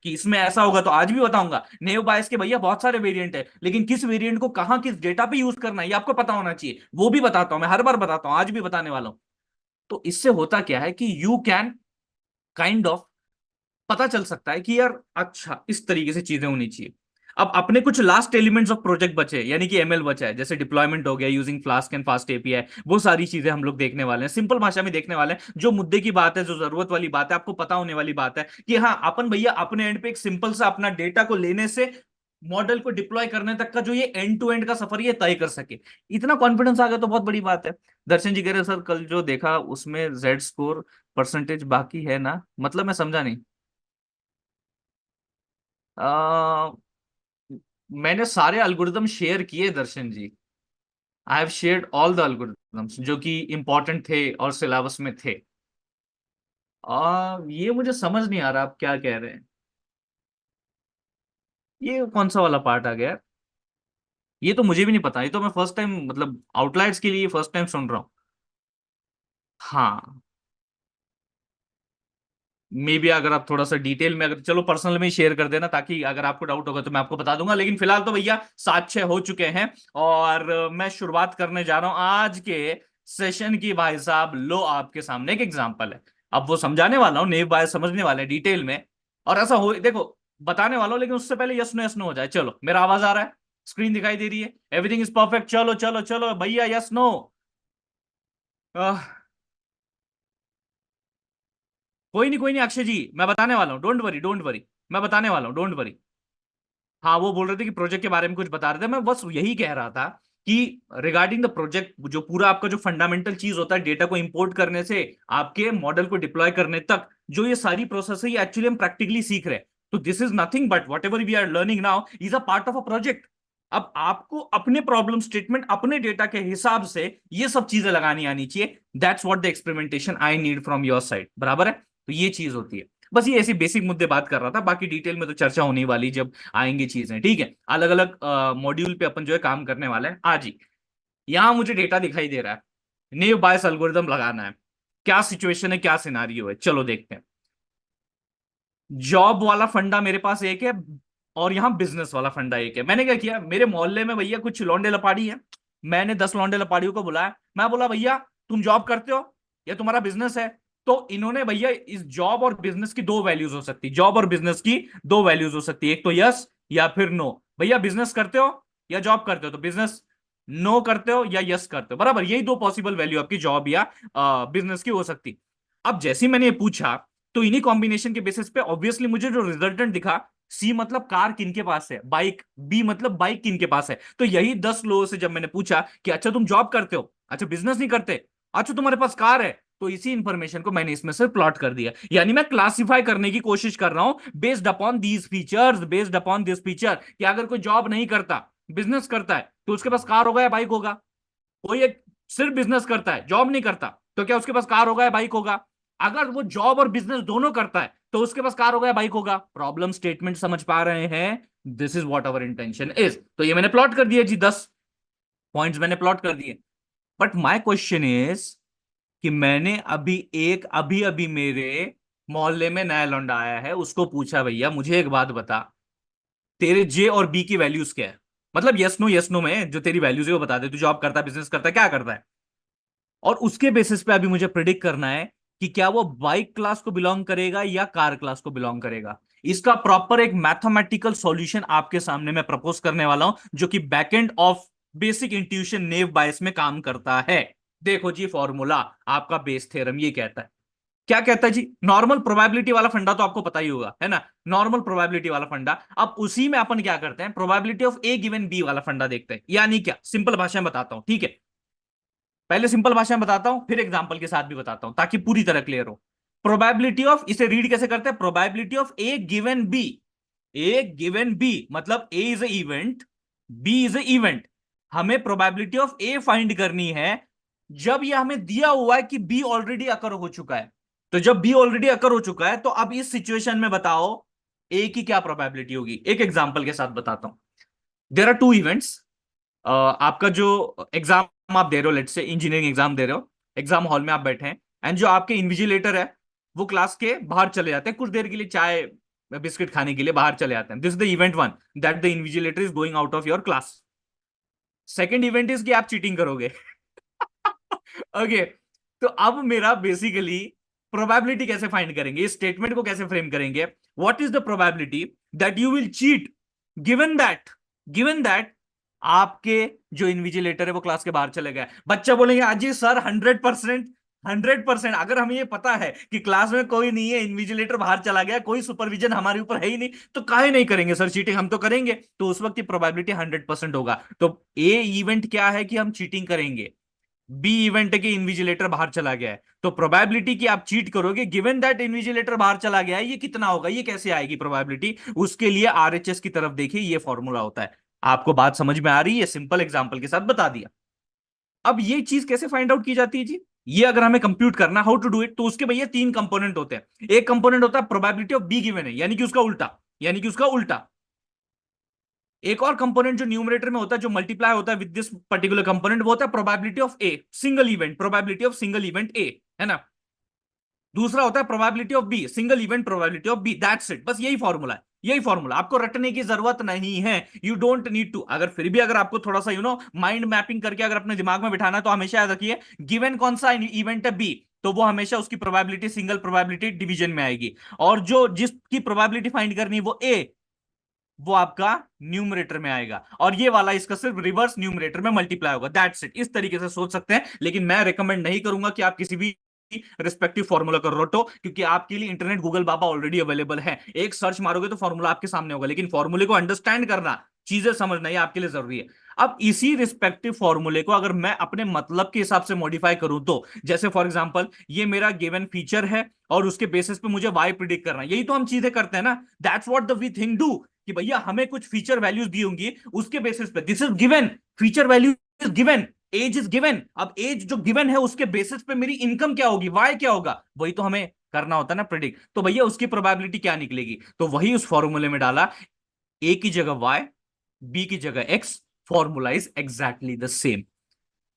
कि इसमें ऐसा होगा, तो आज भी बताऊंगा। नेव बायस के भैया बहुत सारे वेरिएंट है, लेकिन किस वेरिएंट को कहां किस डेटा पे यूज करना है ये आपको पता होना चाहिए, वो भी बताता हूं मैं, हर बार बताता हूं, आज भी बताने वाला हूं। तो इससे होता क्या है कि यू कैन काइंड ऑफ पता चल सकता है कि यार अच्छा इस तरीके से चीजें होनी चाहिए। अब अपने कुछ लास्ट एलिमेंट्स ऑफ प्रोजेक्ट बचे, यानी कि एमएल बचा है, जैसे डिप्लॉयमेंट हो गया using flask and fast API, वो सारी चीजें हम लोग देखने वाले हैं, सिंपल भाषा में देखने वाले हैं। जो मुद्दे की बात है, जो जरूरत वाली बात है, आपको पता होने वाली बात है कि हाँ अपन भैया अपने एंड पे एक सिंपल सा अपना डेटा को लेने से मॉडल को डिप्लॉय करने तक का जो ये एंड टू एंड का सफर ये तय कर सके। इतना कॉन्फिडेंस आ गया तो बहुत बड़ी बात है। दर्शन जी कह रहे सर कल जो देखा उसमें जेड स्कोर परसेंटेज बाकी है ना, मतलब मैं समझा नहीं। आ, मैंने सारे एल्गोरिदम शेयर किए Darshan ji. I have shared all the algorithms जो कि इंपॉर्टेंट थे और सिलेबस में थे। ये मुझे समझ नहीं आ रहा आप क्या कह रहे हैं। ये कौन सा वाला पार्ट आ गया? ये तो मुझे भी नहीं पता, ये तो मैं फर्स्ट टाइम, मतलब आउटलायर्स के लिए फर्स्ट टाइम सुन रहा हूँ। हाँ, मे बी अगर आप थोड़ा सा डिटेल में, अगर चलो पर्सनल में शेयर कर देना, ताकि अगर आपको डाउट होगा तो मैं आपको बता दूंगा। लेकिन फिलहाल तो भैया 7-6 हो चुके हैं, और मैं शुरुआत करने जा रहा हूं आज के सेशन की। भाई साहब लो आपके सामने एक एग्जांपल है, अब वो समझाने वाला हूँ, नेव बायस समझने वाले हैं डिटेल में। और ऐसा हो देखो, बताने वाला हूँ, लेकिन उससे पहले यस नो हो जाए। चलो, मेरा आवाज आ रहा है, स्क्रीन दिखाई दे रही है, एवरीथिंग इज परफेक्ट। चलो चलो चलो भैया, यस नो। कोई नहीं अक्षय जी, मैं बताने वाला हूँ, डोंट वरी डोंट वरी। मैं बताने वाला हूँ, डोंट वरी। हाँ, वो बोल रहे थे कि प्रोजेक्ट के बारे में कुछ बता रहे थे, मैं बस यही कह रहा था कि रिगार्डिंग द प्रोजेक्ट, जो पूरा आपका जो फंडामेंटल चीज होता है डेटा को इंपोर्ट करने से आपके मॉडल को डिप्लॉय करने तक, जो ये सारी प्रोसेस है, ये एक्चुअली हम प्रैक्टिकली सीख रहे हैं। तो this is nothing but whatever we are learning now is a part of a project. अब आपको अपने प्रॉब्लम स्टेटमेंट अपने डेटा के हिसाब से ये सब चीजें लगानी आनी चाहिए। That's what the experimentation I need from your side, बराबर है? तो ये चीज होती है। बस ये ऐसी बेसिक मुद्दे बात कर रहा था, बाकी डिटेल में तो चर्चा होने वाली जब आएंगे चीजें, ठीक है? अलग अलग मॉड्यूल पे अपन जो है काम करने वाले हैं आज ही। यहां मुझे डेटा दिखाई दे रहा है, नेव बायस एल्गोरिदम लगाना है। क्या सिचुएशन है, क्या सिनारियो है, चलो देखते हैं। जॉब वाला फंडा मेरे पास एक है, और यहाँ बिजनेस वाला फंडा एक है। मैंने क्या किया, मेरे मोहल्ले में भैया कुछ लौंडे लपाड़ी हैं, मैंने 10 लौंडे लपाड़ियों को बुलाया। मैं बोला भैया तुम जॉब करते हो या तुम्हारा बिजनेस है? तो इन्होंने भैया, इस जॉब और बिजनेस की दो वैल्यूज हो सकती, जॉब और बिजनेस की दो वैल्यूज हो सकती है, एक तो यस या फिर नो। भैया बिजनेस करते हो या जॉब करते हो? तो बिजनेस। नो करते हो या यस करते हो, बराबर, यही दो पॉसिबल वैल्यू आपकी जॉब या बिजनेस की हो सकती। अब जैसे ही मैंने ये पूछा, तो इन्हीं कॉम्बिनेशन के बेसिस पे ऑब्वियसली मुझे जो रिजल्टेंट दिखा, सी मतलब कार किनके पास है, बाइक, बी मतलब बाइक किनके पास है। तो यही 10 लोगों से जब मैंने पूछा कि अच्छा तुम जॉब करते हो, अच्छा बिजनेस नहीं करते, अच्छा तुम्हारे पास कार है, तो इसी इंफॉर्मेशन को मैंने इसमें से प्लॉट कर दिया। यानी मैं क्लासिफाई करने की कोशिश कर रहा हूं based upon these features, based upon this feature, कि अगर कोई जॉब नहीं करता, बिजनेस करता है, तो उसके पास कार होगा या बाइक होगा? कोई एक सिर्फ बिजनेस करता है, जॉब नहीं करता, तो क्या उसके पास कार होगा या बाइक होगा? अगर वो जॉब और बिजनेस दोनों करता है, तो उसके पास कार होगा या बाइक होगा? प्रॉब्लम स्टेटमेंट समझ पा रहे हैं? This is what our intention is. तो ये मैंने प्लॉट कर दिया जी, 10 पॉइंट्स मैंने प्लॉट कर दिए। बट माई क्वेश्चन इज कि मैंने अभी अभी मेरे मोहल्ले में नया लौंडा आया है, उसको पूछा भैया मुझे एक बात बता, तेरे जे और बी की वैल्यूज क्या है? मतलब यस नो में जो तेरी वैल्यूज है वो बता दे, तू जॉब करता है, बिजनेस करता है, क्या करता है? और उसके बेसिस पे अभी मुझे प्रिडिक्ट करना है कि क्या वो बाइक क्लास को बिलोंग करेगा या कार क्लास को बिलोंग करेगा। इसका प्रॉपर एक मैथमेटिकल सॉल्यूशन आपके सामने मैं प्रपोज करने वाला हूं, जो कि बैकएंड ऑफ बेसिक इंट्यूशन नेव बायस में काम करता है। देखो जी, फॉर्मूला आपका बेस थ्योरम ये कहता है, क्या कहता है जी? नॉर्मल प्रोबेबिलिटी वाला फंडा तो आपको पता ही होगा, है ना? नॉर्मल प्रोबेबिलिटी वाला फंडा। अब उसी में अपन क्या करते हैं, probability of A given B वाला फंडा देखते हैं। यानी क्या, सिंपल भाषा में बताता हूं, ठीक है? पहले सिंपल भाषा में बताता हूं, फिर एग्जांपल के साथ भी बताता हूं, ताकि पूरी तरह क्लियर हो। प्रोबेबिलिटी ऑफ, इसे रीड कैसे करते हैं, probability of A given B. A given B मतलब A is a event, B is a event. हमें प्रोबेबिलिटी ऑफ ए फाइंड करनी है जब यह हमें दिया हुआ है कि बी ऑलरेडी अकर हो चुका है। तो जब बी ऑलरेडी अकर हो चुका है, तो अब इस सिचुएशन में बताओ ए की क्या प्रोबेबिलिटी होगी। एक एग्जांपल के साथ बताता हूं। There are two events. आपका जो एग्जाम आप दे रहे हो, लेट्स से इंजीनियरिंग एग्जाम दे रहे हो, एग्जाम हॉल में आप बैठे हैं, एंड जो आपके इन्विजिलेटर है वो क्लास के बाहर चले जाते हैं कुछ देर के लिए, चाय बिस्किट खाने के लिए बाहर चले आते हैं। This is the event one, that the invigilator is going out of your class. Second event is कि आप चीटिंग करोगे। ओके, तो अब मेरा बेसिकली प्रोबेबिलिटी कैसे फाइंड करेंगे, इस स्टेटमेंट को कैसे फ्रेम करेंगे, what is the probability that you will cheat given that आपके जो इन्विजिलेटर है वो क्लास के बाहर चले गए। बच्चा बोलेंगे अजी सर 100%, 100%। अगर हमें ये पता है कि क्लास में कोई नहीं है, इन्विजिलेटर बाहर चला गया, कोई सुपरविजन हमारे ऊपर है ही नहीं, तो काहे नहीं करेंगे सर चीटिंग, हम तो करेंगे। तो उस वक्त की प्रोबेबिलिटी 100% होगा। तो ए इवेंट क्या है कि हम चीटिंग करेंगे, बी इवेंट है कि इन्विजिलेटर बाहर चला गया है। तो प्रोबेबिलिटी कि आप चीट करोगे गिवन दैट इन्विजिलेटर बाहर चला गया है, ये कितना होगा, ये कैसे आएगी प्रोबेबिलिटी, उसके लिए आरएचएस की तरफ देखिए, ये फॉर्मूला होता है। आपको बात समझ में आ रही है, सिंपल एग्जांपल के साथ बता दिया। अब ये चीज कैसे फाइंड आउट की जाती है जी, ये अगर हमें कंप्यूट करना, हाउ टू डू इट, तो उसके भैया तीन कंपोनेंट होते हैं। एक कंपोनेंट होता है प्रोबेबिलिटी ऑफ बी गिवन है, यानी कि उसका उल्टा, यानी कि उसका उल्टा। एक और कंपोनेंट जो न्यूमरेटर में होता है, जो मल्टीप्लाई होता है विद दिस पर्टिकुलर कंपोनेंट, वो होता है probability of A, single event, probability of single event A, है ना। दूसरा होता है probability of B, single event probability of B, that's it, बस यही फॉर्मूला है, यही फॉर्मूला, आपको रटने की जरूरत नहीं है, यू डोंट नीड टू। अगर फिर भी अगर आपको थोड़ा सा माइंड मैपिंग करके अगर अपने दिमाग में बिठाना है, तो हमेशा याद रखिए गिवन कौन सा इवेंट है बी, तो वो हमेशा उसकी प्रोबेबिलिटी सिंगल प्रोबेबिलिटी डिवीजन में आएगी। और जो जिसकी प्रोबेबिलिटी फाइंड करनी है वो ए, वो आपका न्यूमरेटर में आएगा, और ये वाला इसका सिर्फ रिवर्स न्यूमरेटर में मल्टीप्लाई होगा, दैट्स इट। इस तरीके से सोच सकते हैं, लेकिन मैं रिकमेंड नहीं करूंगा कि आप किसी भी रिस्पेक्टिव फॉर्मूला को रटो, क्योंकि आपके लिए इंटरनेट गूगल बाबा ऑलरेडी अवेलेबल है, एक सर्च मारोगे तो फॉर्मूला आपके सामने होगा, लेकिन फॉर्मूले को अंडरस्टैंड करना, चीजें समझना, ये आपके लिए जरूरी है। अब इसी रिस्पेक्टिव फॉर्मूले को अगर मैं अपने मतलब के हिसाब से मॉडिफाई करूं, तो जैसे फॉर एग्जांपल ये मेरा गिवन फीचर है और उसके बेसिस पे मुझे वाई प्रिडिक्ट करना है, यही तो हम चीजें करते हैं ना, that's what the we think do, कि भैया हमें कुछ फीचर वैल्यूज दी होंगी, उसके बेसिस पे, this is given, feature value is given, age is given, अब एज जो गिवन है उसके बेसिस पे मेरी इनकम क्या होगी, वाई क्या होगा, वही तो हमें करना होता है ना प्रिडिक्ट। तो भैया उसकी प्रोबेबिलिटी क्या निकलेगी, तो वही उस फॉर्मूले में डाला, ए की जगह वाई, बी की जगह x, formula is exactly the same.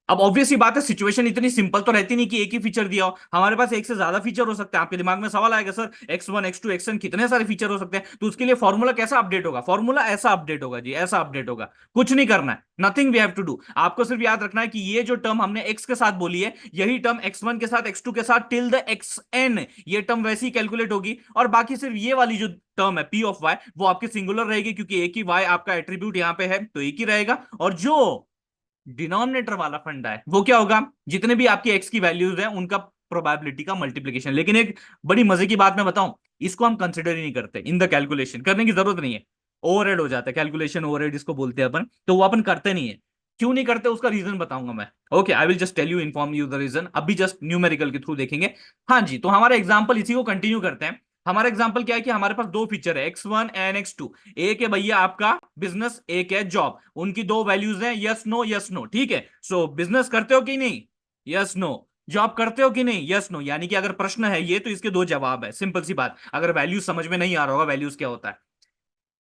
अब ऑब्वियस ही बात है, सिचुएशन इतनी सिंपल तो रहती नहीं कि एक ही फीचर दिया हो, हमारे पास एक से ज्यादा फीचर हो सकते हैं। आपके दिमाग में सवाल आएगा सर x1 x2 xn कितने सारे फीचर हो सकते हैं, तो उसके लिए फॉर्मूला कैसा अपडेट होगा, फॉर्मूला ऐसा अपडेट होगा जी, ऐसा अपडेट होगा, कुछ नहीं करना है, nothing we have to do. आपको सिर्फ याद रखना है कि ये जो टर्म हमने x के साथ बोली है, यही टर्म x1 के साथ x2 के साथ टिल द xn, ये टर्म वैसी कैलकुलेट होगी, और बाकी सिर्फ ये वाली जो टर्म है p ऑफ y, वो आपकी सिंगुलर रहेगी, क्योंकि एक ही y आपका एट्रीब्यूट यहां पे है, तो एक ही रहेगा। और जो डिनोमिनेटर वाला फंडा है वो क्या होगा, जितने भी आपके एक्स की वैल्यूज हैं उनका प्रोबेबिलिटी का मल्टीप्लीकेशन। लेकिन एक बड़ी मजे की बात मैं बताऊं, इसको हम कंसिडर ही नहीं करते इन द कैलकुलेशन, करने की जरूरत नहीं है, ओवरहेड हो जाता है, कैलकुलेशन ओवरहेड इसको बोलते हैं अपन, तो वो अपन करते नहीं है। क्यों नहीं करते उसका रीजन बताऊंगा मैं, okay I will just tell you, inform you the reason, अभी जस्ट न्यूमेरिकल के थ्रू देखेंगे। हाँ जी, तो हमारा एग्जाम्पल इसी को कंटिन्यू करते हैं। हमारा एग्जाम्पल क्या है कि हमारे पास दो फीचर है x1 एंड x2, एक है भैया आपका बिजनेस, एक है जॉब, उनकी दो वैल्यूज हैं यस नो यस नो, ठीक है। सो बिजनेस करते हो कि नहीं, यस नो, जॉब करते हो कि नहीं, यस नो, यानी कि अगर प्रश्न है ये तो इसके दो जवाब है, सिंपल सी बात। अगर वैल्यूज समझ में नहीं आ रहा होगा वैल्यूज क्या होता है,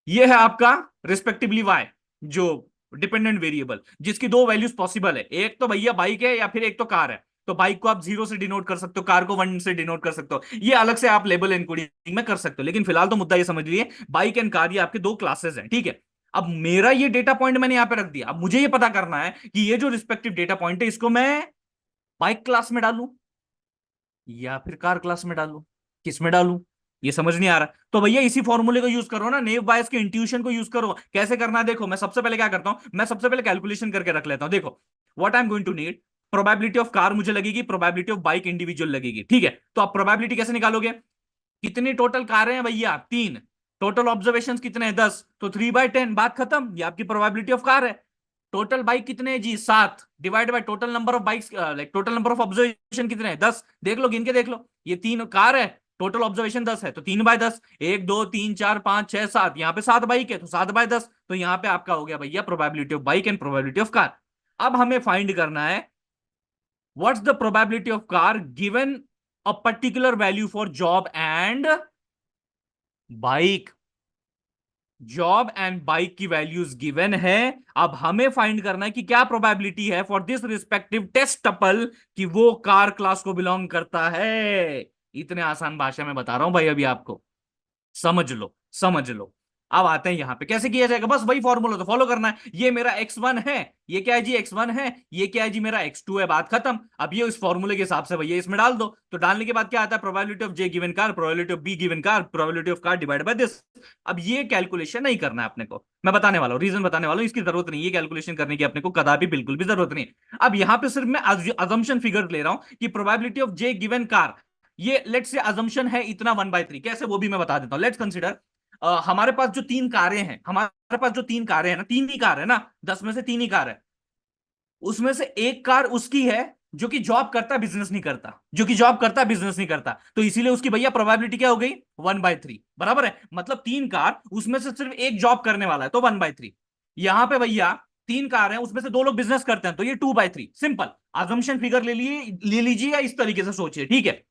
ये है आपका रिस्पेक्टिवली वाई, जो डिपेंडेंट वेरिएबल जिसकी दो वैल्यूज पॉसिबल है, एक तो भैया बाइक है या फिर एक तो कार है। तो बाइक को आप 0 से डिनोट कर सकते हो, कार को 1 से डिनोट कर सकते हो, ये अलग से आप लेबल एनकोडिंग में कर सकते हो, लेकिन फिलहाल तो मुद्दा ये समझ लिए, बाइक एंड कार ये आपके दो क्लासेस हैं, ठीक है। अब मेरा ये डेटा पॉइंट मैंने यहां पे रख दिया, अब मुझे ये पता करना है कि ये जो रिस्पेक्टिव डेटा पॉइंट है इसको मैं बाइक क्लास में डालूं या फिर कार क्लास में डालूं, किस में डालूं, ये समझ नहीं आ रहा। तो भैया इसी फॉर्मूले को यूज करो ना, नेव बायस के इंट्यूशन को यूज करो। कैसे करना है देखो, मैं सबसे पहले क्या करता हूं, मैं सबसे पहले कैलकुलेशन करके रख लेता हूं। देखो what I am going to need, probability of car मुझे लगेगी, प्रोबेबिलिटी ऑफ बाइक इंडिविजुअल लगेगी, ठीक है। तो आप प्रोबेबिलिटी कैसे निकालोगे, कितनी टोटल कारें हैं भैया, तीन, टोटल ऑब्जर्वेशन कितने हैं, 10, तो 3/10, बात खत्म, ये आपकी प्रोबेबिलिटी ऑफ कार है। टोटल बाइक कितने हैं जी, 7, divide by total number of bikes, like total number of observation कितने हैं, 10, देख लो गिन के देख लो, ये तीन कार है, टोटल ऑब्जर्वेशन 10 है, तो 3/10, 1 2 3 4 5 6 7, यहाँ पे 7 बाइक है तो 7/10, तो यहाँ पे आपका हो गया भैया probability of bike and probability of car. अब हमें फाइंड करना है what's the probability of car given a particular value for job and bike, job and bike की वैल्यूज गिवन है। अब हमें फाइंड करना है कि क्या प्रोबेबिलिटी है for this respective test tuple कि वो कार क्लास को बिलोंग करता है। इतने आसान भाषा में बता रहा हूं भाई अभी आपको, समझ लो, समझ लो। अब आते हैं यहां पे कैसे किया जाएगा, बस वही फॉर्मूला तो फॉलो करना है। ये मेरा x1 है, ये क्या है जी x1 है, ये क्या है जी मेरा x2 है, बात खत्म। अब ये इस फॉर्मूले के हिसाब से भैया इसमें डाल दो, तो डालने के बाद क्या आता है, probability of J given car, probability of be given car, probability of car divide by this. अब ये कैलकुलेशन नहीं करना है अपने को, मैं बताने वाला हूं, रीजन बताने वाला हूं, इसकी जरूरत नहीं है कैलकुलेशन करने की अपने को, कदापि बिल्कुल भी जरूरत नहीं है। अब यहां पे सिर्फ मैं अजम्पशन फिगर ले रहा हूं कि probability of J given car, ये लेट्स से अजम्पशन है इतना 1/3, कैसे वो भी मैं बता देता हूं। लेट्स कंसिडर हमारे पास जो तीन कारें हैं, हमारे पास जो तीन कारें हैं ना, तीन ही कार है ना, 10 में से तीन ही कार है, उसमें से एक कार उसकी है जो कि जॉब करता है बिजनेस नहीं करता, जो कि जॉब करता है बिजनेस नहीं करता, तो इसीलिए उसकी भैया प्रोबेबिलिटी क्या हो गई 1/3, बराबर है। मतलब तीन कार, उसमें से सिर्फ एक जॉब करने वाला है तो 1/3। यहां पे भैया तीन कार हैं, उसमें से दो लोग बिजनेस करते हैं तो ये 2/3, सिंपल। अजम्पशन फिगर ले लीजिए या इस तरीके से सोचिए, ठीक है।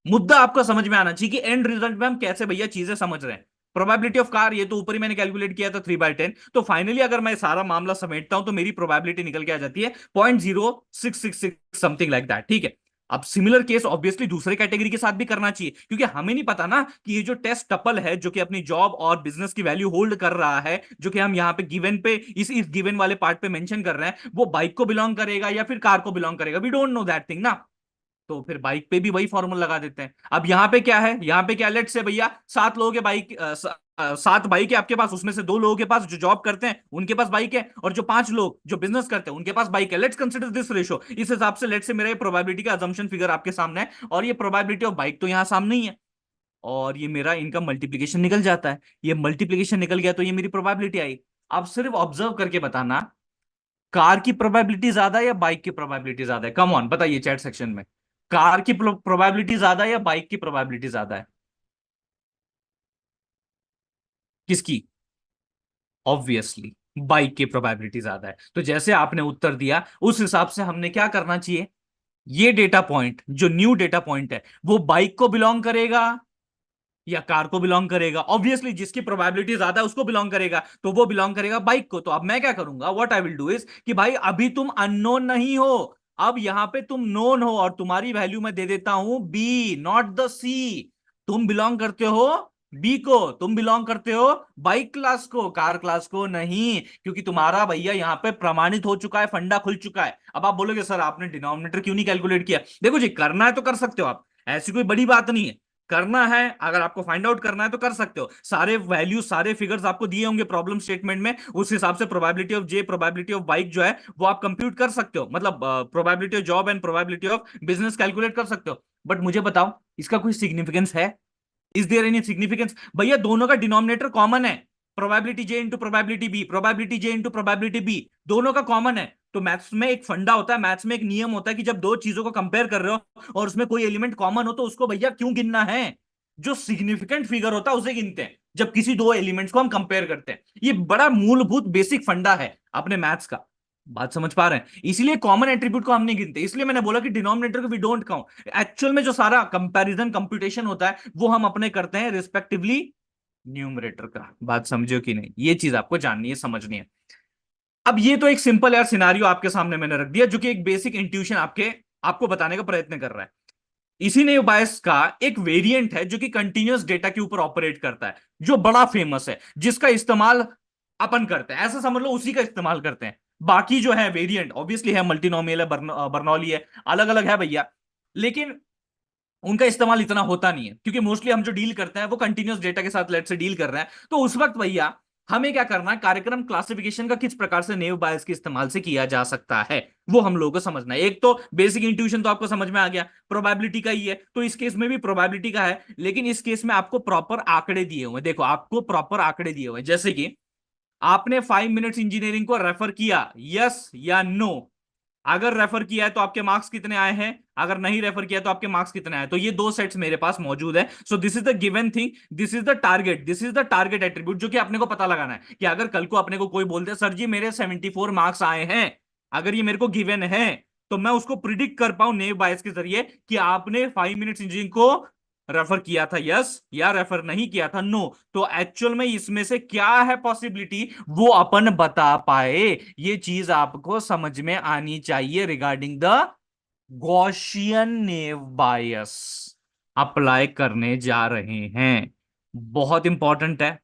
मुद्दा आपको समझ में आना चाहिए कि एंड रिजल्ट में हम कैसे भैया चीजें समझ रहे हैं। प्रोबेबिलिटी ऑफ कार, ये तो ऊपर ही मैंने कैलकुलेट किया था 3/10, तो फाइनली अगर मैं सारा मामला समेटता हूं तो मेरी प्रोबेबिलिटी निकल के आ जाती है 0.0666 समथिंग लाइक दैट, ठीक है। अब सिमिलर केस ऑब्वियसली दूसरे कैटेगरी के साथ भी करना चाहिए, क्योंकि हमें नहीं पता ना कि ये जो टेस्ट टपल है जो कि अपनी जॉब और बिजनेस की वैल्यू होल्ड कर रहा है, जो कि हम यहाँ पे गिवन पे इस गिवन वाले पार्ट पे मेंशन कर रहे हैं, वो बाइक को बिलोंग करेगा या फिर कार को बिलोंग करेगा, we don't know that thing ना। तो फिर बाइक पे भी वही फॉर्मूला लगा देते हैं। अब यहां पे क्या है, यहां पे क्या, लेट से भैया 7 लोगों के बाइक 7 बाइक है आपके पास, उसमें से 2 लोगों के पास जो जॉब करते हैं उनके पास बाइक है, और जो 5 लोग जो बिजनेस करते हैं उनके पास बाइक है। लेट्स कंसिडर दिस रेशो, इस हिसाब से लेट से मेरा ये प्रोबेबिलिटी का अजम्पशन फिगर आपके सामने है, और ये प्रोबेबिलिटी ऑफ बाइक तो यहां सामने ही है, और ये मेरा इनका मल्टीप्लीकेशन निकल जाता है। ये मल्टीप्लीकेशन निकल गया तो ये मेरी प्रोबेबिलिटी आई। अब सिर्फ ऑब्जर्व करके बताना, कार की प्रोबेबिलिटी ज्यादा है या बाइक की प्रोबेबिलिटी ज्यादा है, कम ऑन बताइए चैट सेक्शन में। कार की प्रोबेबिलिटी ज्यादा है या बाइक की प्रोबेबिलिटी ज्यादा है, किसकी? ऑब्वियसली बाइक की प्रोबेबिलिटी ज्यादा है। तो जैसे आपने उत्तर दिया उस हिसाब से हमने क्या करना चाहिए, ये डेटा पॉइंट जो न्यू डेटा पॉइंट है वो बाइक को बिलोंग करेगा या कार को बिलोंग करेगा। ऑब्वियसली जिसकी प्रोबेबिलिटी ज्यादा है उसको बिलोंग करेगा, तो वो बिलोंग करेगा बाइक को। तो अब मैं क्या करूंगा, what I will do is कि भाई अभी तुम अननोन नहीं हो, अब यहां पे तुम नोन हो, और तुम्हारी वैल्यू मैं दे देता हूं बी, नॉट द सी। तुम बिलोंग करते हो बी को, तुम बिलोंग करते हो बाइक क्लास को, कार क्लास को नहीं, क्योंकि तुम्हारा भैया यहां पे प्रमाणित हो चुका है, फंडा खुल चुका है। अब आप बोलोगे सर आपने डिनोमिनेटर क्यों नहीं कैलकुलेट किया, देखो जी करना है तो कर सकते हो आप, ऐसी कोई बड़ी बात नहीं है। करना है, अगर आपको फाइंड आउट करना है तो कर सकते हो, सारे वैल्यू सारे फिगर्स आपको दिए होंगे प्रॉब्लम स्टेटमेंट में, उस हिसाब से probability of J, probability of bike जो है वो आप कंप्यूट कर सकते हो, मतलब probability of job and probability of business calculate कर सकते हो। बट मुझे बताओ इसका कोई सिग्निफिकेंस है, इज देयर एनी सिग्निफिकेंस? भैया दोनों का डिनोमिनेटर कॉमन है, probability J into probability B, probability J into probability B, दोनों का कॉमन है। तो मैथ्स में एक फंडा होता है, मैथ्स में एक नियम होता है कि जब दो चीजों को कंपेयर कर रहे हो और उसमें कोई एलिमेंट कॉमन हो तो उसको भैया क्यों गिनना है, जो सिग्निफिकेंट फिगर होता है उसे गिनते हैं जब किसी दो एलिमेंट्स को हम कंपेयर करते हैं। ये बड़ा मूलभूत बेसिक फंडा है अपने मैथ्स का, बात समझ पा रहे हैं? इसलिए कॉमन एट्रीब्यूट को हम नहीं गिनते, इसलिए मैंने बोला कि डिनोमिनेटर को वी डोंट काउंट। एक्चुअल में जो सारा कंपैरिजन कंप्यूटेशन होता है वो हम अपने करते हैं रिस्पेक्टिवली न्यूमरेटर का, बात समझो कि नहीं, ये चीज आपको जाननी है समझनी है। अब ये तो एक सिंपल यार सिनारियो आपके सामने मैंने रख दिया जो कि एक बेसिक इंट्यूशन आपको बताने का प्रयत्न कर रहा है। इसी ने बायस का एक वेरिएंट है जो कि कंटीन्यूअस डेटा के ऊपर ऑपरेट करता है, जो बड़ा फेमस है, जिसका इस्तेमाल अपन करते हैं, ऐसा समझ लो उसी का इस्तेमाल करते हैं। बाकी जो है वेरिएंट ऑब्वियसली है, मल्टीनोमियल है, बर्नौली है, अलग अलग है भैया, लेकिन उनका इस्तेमाल इतना होता नहीं है, क्योंकि मोस्टली हम जो डील करते हैं वो कंटीन्यूअस डेटा के साथ लेट से डील कर रहे हैं। तो उस वक्त भैया हमें क्या करना है, कार्यक्रम क्लासिफिकेशन का किस प्रकार से नेव बायस के इस्तेमाल से किया जा सकता है वो हम लोगों को समझना है। एक तो बेसिक इंट्यूशन तो आपको समझ में आ गया, प्रोबेबिलिटी का ही है, तो इस केस में भी प्रोबेबिलिटी का है, लेकिन इस केस में आपको प्रॉपर आंकड़े दिए हुए हैं। देखो आपको प्रॉपर आंकड़े दिए हुए हैं, जैसे कि आपने 5 मिनट्स इंजीनियरिंग को रेफर किया, यस या नो? अगर रेफर किया है तो आपके मार्क्स कितने आए हैं, अगर नहीं रेफर किया तो आपके मार्क्स कितने आए? तो ये दो सेट्स मेरे पास मौजूद है। So this is the given thing, this is the target, this is the target attribute जो कि अपने को पता लगाना है कि अगर कल को अपने को कोई बोलते सर जी मेरे 74 मार्क्स आए हैं, अगर ये मेरे को गिवन है तो मैं उसको प्रिडिक्ट कर पाऊं नेव बायस के जरिए कि आपने 5 मिनट्स इंजीनियरिंग को रेफर किया था यस, या रेफर नहीं किया था नो। तो एक्चुअल में इसमें से क्या है पॉसिबिलिटी वो अपन बता पाए, ये चीज आपको समझ में आनी चाहिए regarding the Gaussian naive bias apply करने जा रहे हैं, बहुत इंपॉर्टेंट है।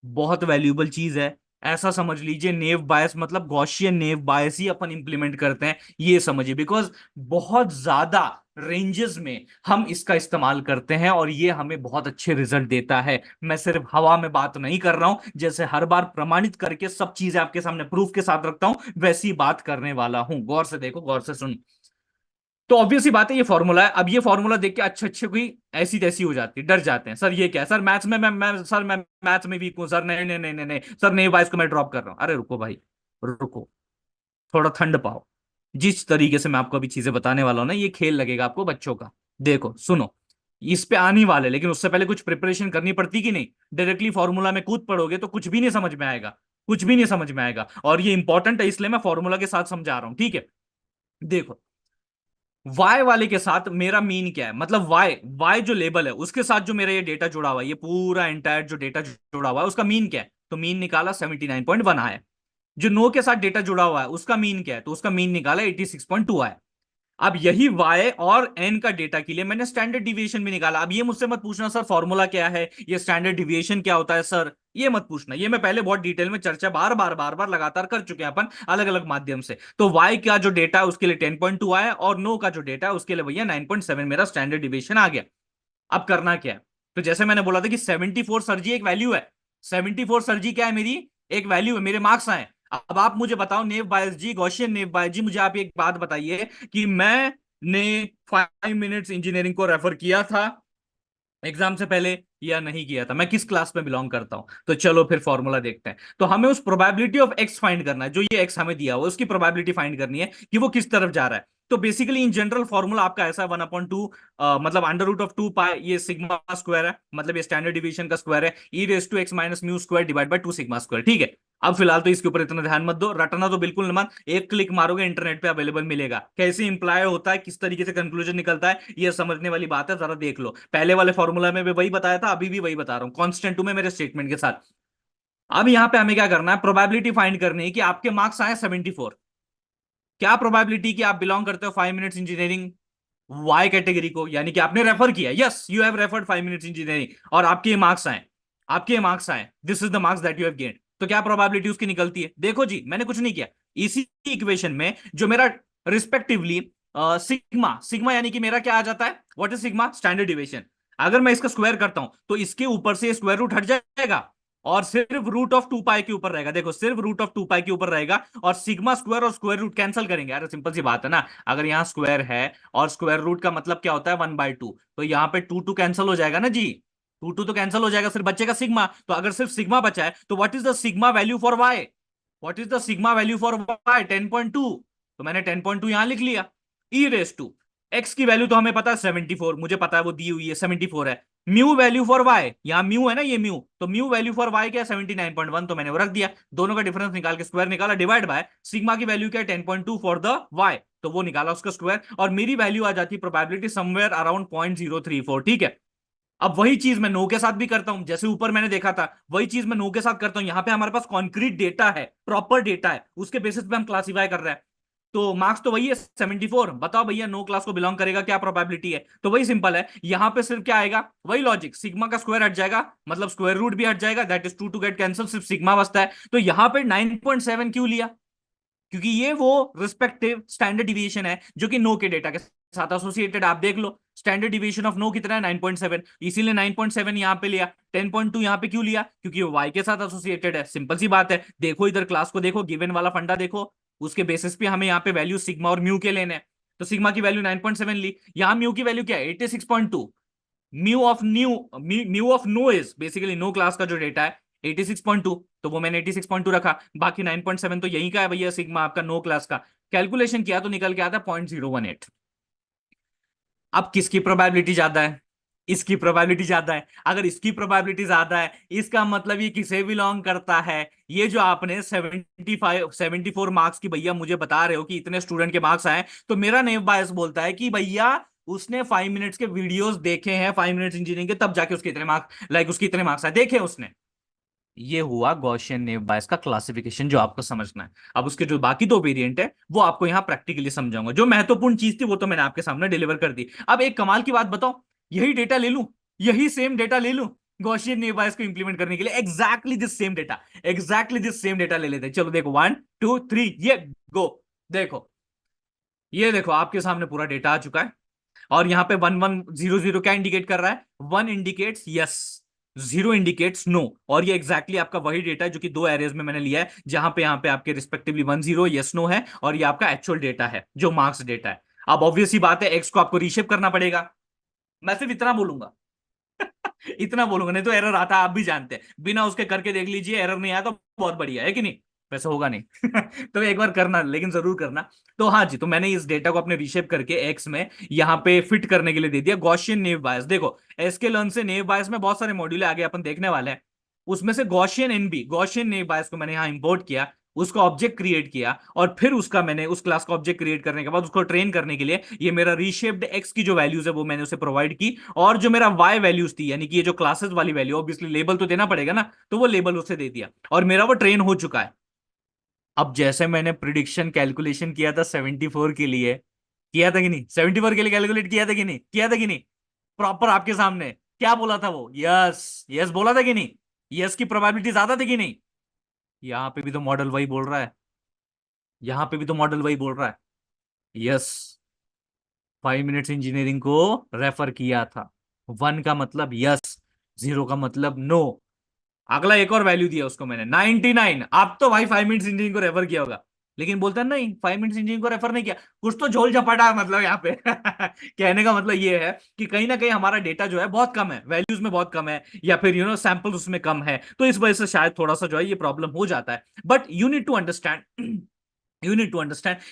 बहुत वैल्यूएबल चीज है। ऐसा समझ लीजिए नेव बायस मतलब गॉसियन नेव बायस ही अपन इंप्लीमेंट करते हैं, ये समझिए, बिकॉज बहुत ज्यादा रेंजेस में हम इसका इस्तेमाल करते हैं और ये हमें बहुत अच्छे रिजल्ट देता है। मैं सिर्फ हवा में बात नहीं कर रहा हूं, जैसे हर बार प्रमाणित करके सब चीजें आपके सामने प्रूफ के साथ रखता हूं, वैसी बात करने वाला हूं। गौर से देखो, गौर से सुन। तो ऑब्वियस ही बात है, ये फॉर्मूला है। अब ये फॉर्मूला देख के अच्छे अच्छे कोई ऐसी तैसी हो जाती है, डर जाते हैं, सर ये क्या है, सर मैथ्स में मैं मैथ्स में वीक हूं सर, नहीं नहीं नहीं नहीं नहीं सर, नहीं भाई इसको मैं ड्रॉप कर रहा हूं। अरे रुको भाई, रुको, थोड़ा ठंड पाओ। जिस तरीके से मैं आपको अभी चीजें बताने वाला हूं ना, ये खेल लगेगा आपको बच्चों का। देखो सुनो, इस पे आने वाले, लेकिन उससे पहले कुछ प्रिपरेशन करनी पड़ती कि नहीं। डायरेक्टली फॉर्मूला में कूद पड़ोगे तो कुछ भी नहीं समझ में आएगा, कुछ भी नहीं समझ में आएगा। और ये इंपॉर्टेंट है, इसलिए मैं फॉर्मूला के साथ समझा रहा हूं, ठीक है। देखो, वाई वाले के साथ मेरा मीन क्या है, मतलब वाई वाई जो लेबल है उसके साथ जो मेरा ये डेटा जुड़ा हुआ है, ये पूरा एंटायर जो डेटा जुड़ा हुआ है उसका मीन क्या है, तो मीन निकाला 79.1 आया। जो नो के साथ डेटा जुड़ा हुआ है उसका मीन क्या है, तो उसका मीन निकाला 86.2 आया। अब यही y और n का डेटा के लिए मैंने स्टैंडर्ड डिविएशन भी निकाला। अब ये मुझसे मत पूछना सर फॉर्मूला क्या है, ये स्टैंडर्ड डिविएशन क्या होता है सर, ये मत पूछना, ये मैं पहले बहुत डिटेल में चर्चा बार बार लगातार कर चुके हैं अपन अलग अलग माध्यम से। तो y का जो डेटा है उसके लिए 10.2 आया, और नो का जो डेटा है उसके लिए भैया 9.7 मेरा स्टैंडर्ड डिविएशन आ गया। अब करना क्या है, तो जैसे मैंने बोला था कि 74 सर जी एक वैल्यू है। 74 सर जी क्या है, मेरी एक वैल्यू है, मेरे मार्क्स आए। अब आप मुझे बताओ नेव बायस जी, गॉसियन नेव बायस जी, मुझे आप एक बात बताइए कि मैंने 5 मिनट्स इंजीनियरिंग को रेफर किया था एग्जाम से पहले या नहीं किया था, मैं किस क्लास में बिलोंग करता हूं। तो चलो फिर फॉर्मूला देखते हैं। तो हमें उस प्रोबेबिलिटी ऑफ एक्स फाइंड करना है, जो ये एक्स हमें दिया हुआ उसकी प्रोबेबिलिटी फाइंड करनी है कि वो किस तरफ जा रहा है। तो बेसिकली इन जनरल फॉर्मूला आपका ऐसा 1/2, मतलब अंडर रूट ऑफ 2 पाई, ये सिग्मा स्क्वायर है, मतलब ये स्टैंडर्ड डिवीजन का स्क्वायर है, e raise to x minus mu square divide by 2 sigma square, ठीक है। अब फिलहाल तो इसके ऊपर इतना ध्यान मत दो, रटना तो बिल्कुल मत, एक क्लिक मारोगे इंटरनेट पे अवेलेबल मिलेगा, कैसे इंप्लाय होता है, किस तरीके से कंक्लूजन निकलता है, ये समझने वाली बात है, जरा देख लो। पहले वाले फॉर्मूला में भी वही बताया था, अभी भी वही बता रहा हूं, कांस्टेंट टू में मेरे स्टेटमेंट के साथ। अब यहां पे हमें क्या करना है, प्रोबेबिलिटी फाइंड करनी है कि आपके मार्क्स आए 74। क्या प्रोबेबिलिटी कि आप बिलोंग करते हो 5 मिनट्स इंजीनियरिंग वाई कैटेगरी को, यानी कि आपने रेफर किया, yes you have referred 5 minutes engineering, और आपके मार्क्स आए, आपके मार्क्स आए, this is the marks that you have gained. तो क्या प्रोबेबिलिटी उसकी निकलती है, देखो जी मैंने कुछ नहीं किया। इसी इक्वेशन में जो मेरा रिस्पेक्टिवली सिग्मा सिग्मा यानी कि मेरा क्या आ जाता है, what is sigma, standard deviation. अगर मैं इसका स्क्वायर करता हूं तो इसके ऊपर से स्क्वायर रूट हट जाएगा और सिर्फ रूट ऑफ 2 पाई के ऊपर रहेगा, देखो सिर्फ रूट ऑफ 2 पाई के ऊपर रहेगा, और सिग्मा स्क्वायर और स्क्वायर रूट कैंसिल करेंगे, अरे सिंपल सी बात है ना। अगर यहाँ स्क्वायर है और स्क्वायर रूट का मतलब क्या होता है 1/2, तो यहाँ पे 2 2 कैंसिल हो जाएगा ना जी, 2 2 तो कैंसिल हो जाएगा, सिर्फ बचेगा सिग्मा। तो अगर सिर्फ सिग्मा बचा है तो what is the sigma value for Y, what is the sigma value for Y, 10.2। तो मैंने 10.2 यहां लिख लिया। ई रेस टू एक्स की वैल्यू तो हमें पता है 74, मुझे पता है वो दी हुई है 74 है। म्यू वैल्यू फॉर वाई, यहां म्यू है ना, ये म्यू, तो म्यू वैल्यू फॉर वाई क्या है 79.1, तो मैंने वो रख दिया। दोनों का डिफरेंस निकाल के स्क्वायर निकाला, डिवाइड बाय सिग्मा की वैल्यू क्या है 10.2 फॉर द वाई, तो वो निकाला उसका स्क्वायर, और मेरी वैल्यू आ जाती है प्रोबेबिलिटी समवेयर अराउंड 0.034, ठीक है। अब वही चीज मैं नो के साथ भी करता हूं, जैसे ऊपर मैंने देखा था वही चीज मैं नो के साथ करता हूं। यहां पे हमारे पास कॉन्क्रीट डेटा है, प्रॉपर डेटा है, उसके बेसिस पे हम क्लासीफाई कर रहे हैं। तो मार्क्स तो वही है 74, बताओ भैया नो क्लास को बिलोंग करेगा, क्या प्रोबेबिलिटी है, तो वही सिंपल है। यहां पे सिर्फ क्या आएगा, वही लॉजिक, सिग्मा का स्क्वायर हट जाएगा, मतलब स्क्वायर रूट भी हट जाएगा, that is 2 to get cancel, सिर्फ सिग्मा बचता है। तो यहां पे 9.7 क्यों लिया, क्योंकि ये वो रिस्पेक्टिव स्टैंडर्ड डिविएशन है जो कि नो के डेटा के साथ एसोसिएटेड। आप देख लो स्टैंडर्ड डिविएशन ऑफ नो कितना है 9.7, इसीलिए 9.7 यहां पे लिया। 10.2 यहां पे क्यों लिया, क्योंकि वो वाई के साथ एसोसिएटेड है, सिंपल सी बात है। देखो इधर क्लास को देखो, गिवन वाला फंडा देखो, उसके बेसिस पे हमें यहाँ पे वैल्यू सिग्मा और म्यू के लेने हैं। तो सिग्मा की वैल्यू 9.7 ली, यहां म्यू की वैल्यू क्या है 86.2। Mu of no is basically no class का जो डेटा है 86.2, तो वो मैंने 86.2 रखा। बाकी 9.7 तो यही का है भैया, सिग्मा आपका नो क्लास का। कैलकुलेशन किया तो निकल के आता है 0.018। अब किसकी प्रोबेबिलिटी ज्यादा है, इसकी प्रोबेबिलिटी ज्यादा है। अगर इसकी प्रोबेबिलिटी ज्यादा है इसका मतलब ये किसे बिलोंग करता है, ये जो आपने 74 मार्क्स की भैया मुझे बता रहे हो कि इतने स्टूडेंट के मार्क्स आए, तो मेरा नेव बायस बोलता है कि भैया उसने 5 मिनट्स के वीडियोस देखे हैं 5 मिनट्स इंजीनियरिंग के, तब जाके उसके इतने मार्क्स, उसके इतने मार्क्स आए, देखे उसने। ये हुआ गॉसियन नेव बायस का क्लासिफिकेशन जो आपको समझना है। अब उसके जो बाकी दो वेरिएंट है वो आपको यहां प्रैक्टिकली समझाऊंगा। जो महत्वपूर्ण चीज थी वो तो मैंने आपके सामने डिलीवर कर दी। अब एक कमाल की बात बताओ, यही डेटा ले लूं, यही सेम डेटा ले लूं, गॉसियन नेव बायस को इंप्लीमेंट करने के लिए एग्जैक्टली दिस सेम डेटा ले लेते हैं। चलो देखो, 1 2 3, ये गो। देखो, ये देखो आपके सामने पूरा डेटा आ चुका है। और यहाँ पे 1100 क्या इंडिकेट कर रहा है? 1 इंडिकेट्स यस, 0 इंडिकेट्स नो। और ये एग्जैक्टली आपका वही डेटा है जो कि दो एरेज में मैंने लिया है, जहां पे यहाँ पे आपके रिस्पेक्टिवली 10 यस नो है, और ये आपका एक्चुअल डेटा है जो मार्क्स डेटा है। अब ऑब्वियस ही बात है, एक्स को आपको रीशेप करना पड़ेगा। मैं सिर्फ इतना बोलूंगा। इतना बोलूंगा, नहीं तो एरर आता है, आप भी जानते हैं। बिना उसके करके देख लीजिए, एरर नहीं आया तो बहुत बढ़िया है कि नहीं? वैसे होगा नहीं। तो एक बार करना, लेकिन जरूर करना। तो हाँ जी, तो मैंने इस डेटा को अपने रीशेप करके एक्स में यहाँ पे फिट करने के लिए दे दिया गॉसियन नेव बायस। देखो, एसके लर्न से नेव बायस में बहुत सारे मॉड्यूल आगे अपन देखने वाले हैं। उसमें से गॉसियन एनबी, गॉसियन नेव बायस को मैंने यहाँ इंपोर्ट किया, उसका ऑब्जेक्ट क्रिएट किया, और फिर उसका मैंने उस क्लास का ऑब्जेक्ट क्रिएट करने के बाद उसको ट्रेन करने के लिए ये मेरा रीशेप्ड एक्स की जो वैल्यूज है वो मैंने उसे प्रोवाइड की। और जो मेरा वाई वैल्यूज थी, यानी कि ये जो क्लासेस वाली वैल्यू, ऑब्वियसली लेबल तो देना पड़ेगा ना, तो वो लेबल उसे दे दिया, और मेरा वो ट्रेन हो चुका है। अब जैसे मैंने प्रिडिक्शन कैलकुलेशन किया था 74 के लिए, किया था कि नहीं? 74 के लिए कैलकुलेट किया था कि नहीं? किया था कि नहीं? प्रॉपर आपके सामने क्या बोला था वो? यस यस बोला था कि नहीं? यस की प्रोबेबिलिटी ज्यादा थी कि नहीं? यहां पे भी तो मॉडल वही बोल रहा है, यहां पे भी तो मॉडल वही बोल रहा है। यस, 5 मिनट्स इंजीनियरिंग को रेफर किया था। 1 का मतलब यस, 0 का मतलब नो। अगला एक और वैल्यू दिया उसको मैंने, 99। आप तो भाई 5 मिनट्स इंजीनियरिंग को रेफर किया होगा, लेकिन बोलता है नहीं, 5 मिनट्स इंजीनियरिंग को रेफर नहीं किया। कुछ तो झोल झपाटा है मतलब यहाँ पे। कहने का मतलब ये है कि कहीं ना कहीं हमारा डेटा जो है बहुत कम है, वैल्यूज में बहुत कम है, या फिर सैंपल उसमें कम है, तो इस वजह से शायद थोड़ा सा जो है ये प्रॉब्लम हो जाता है। But you need to understand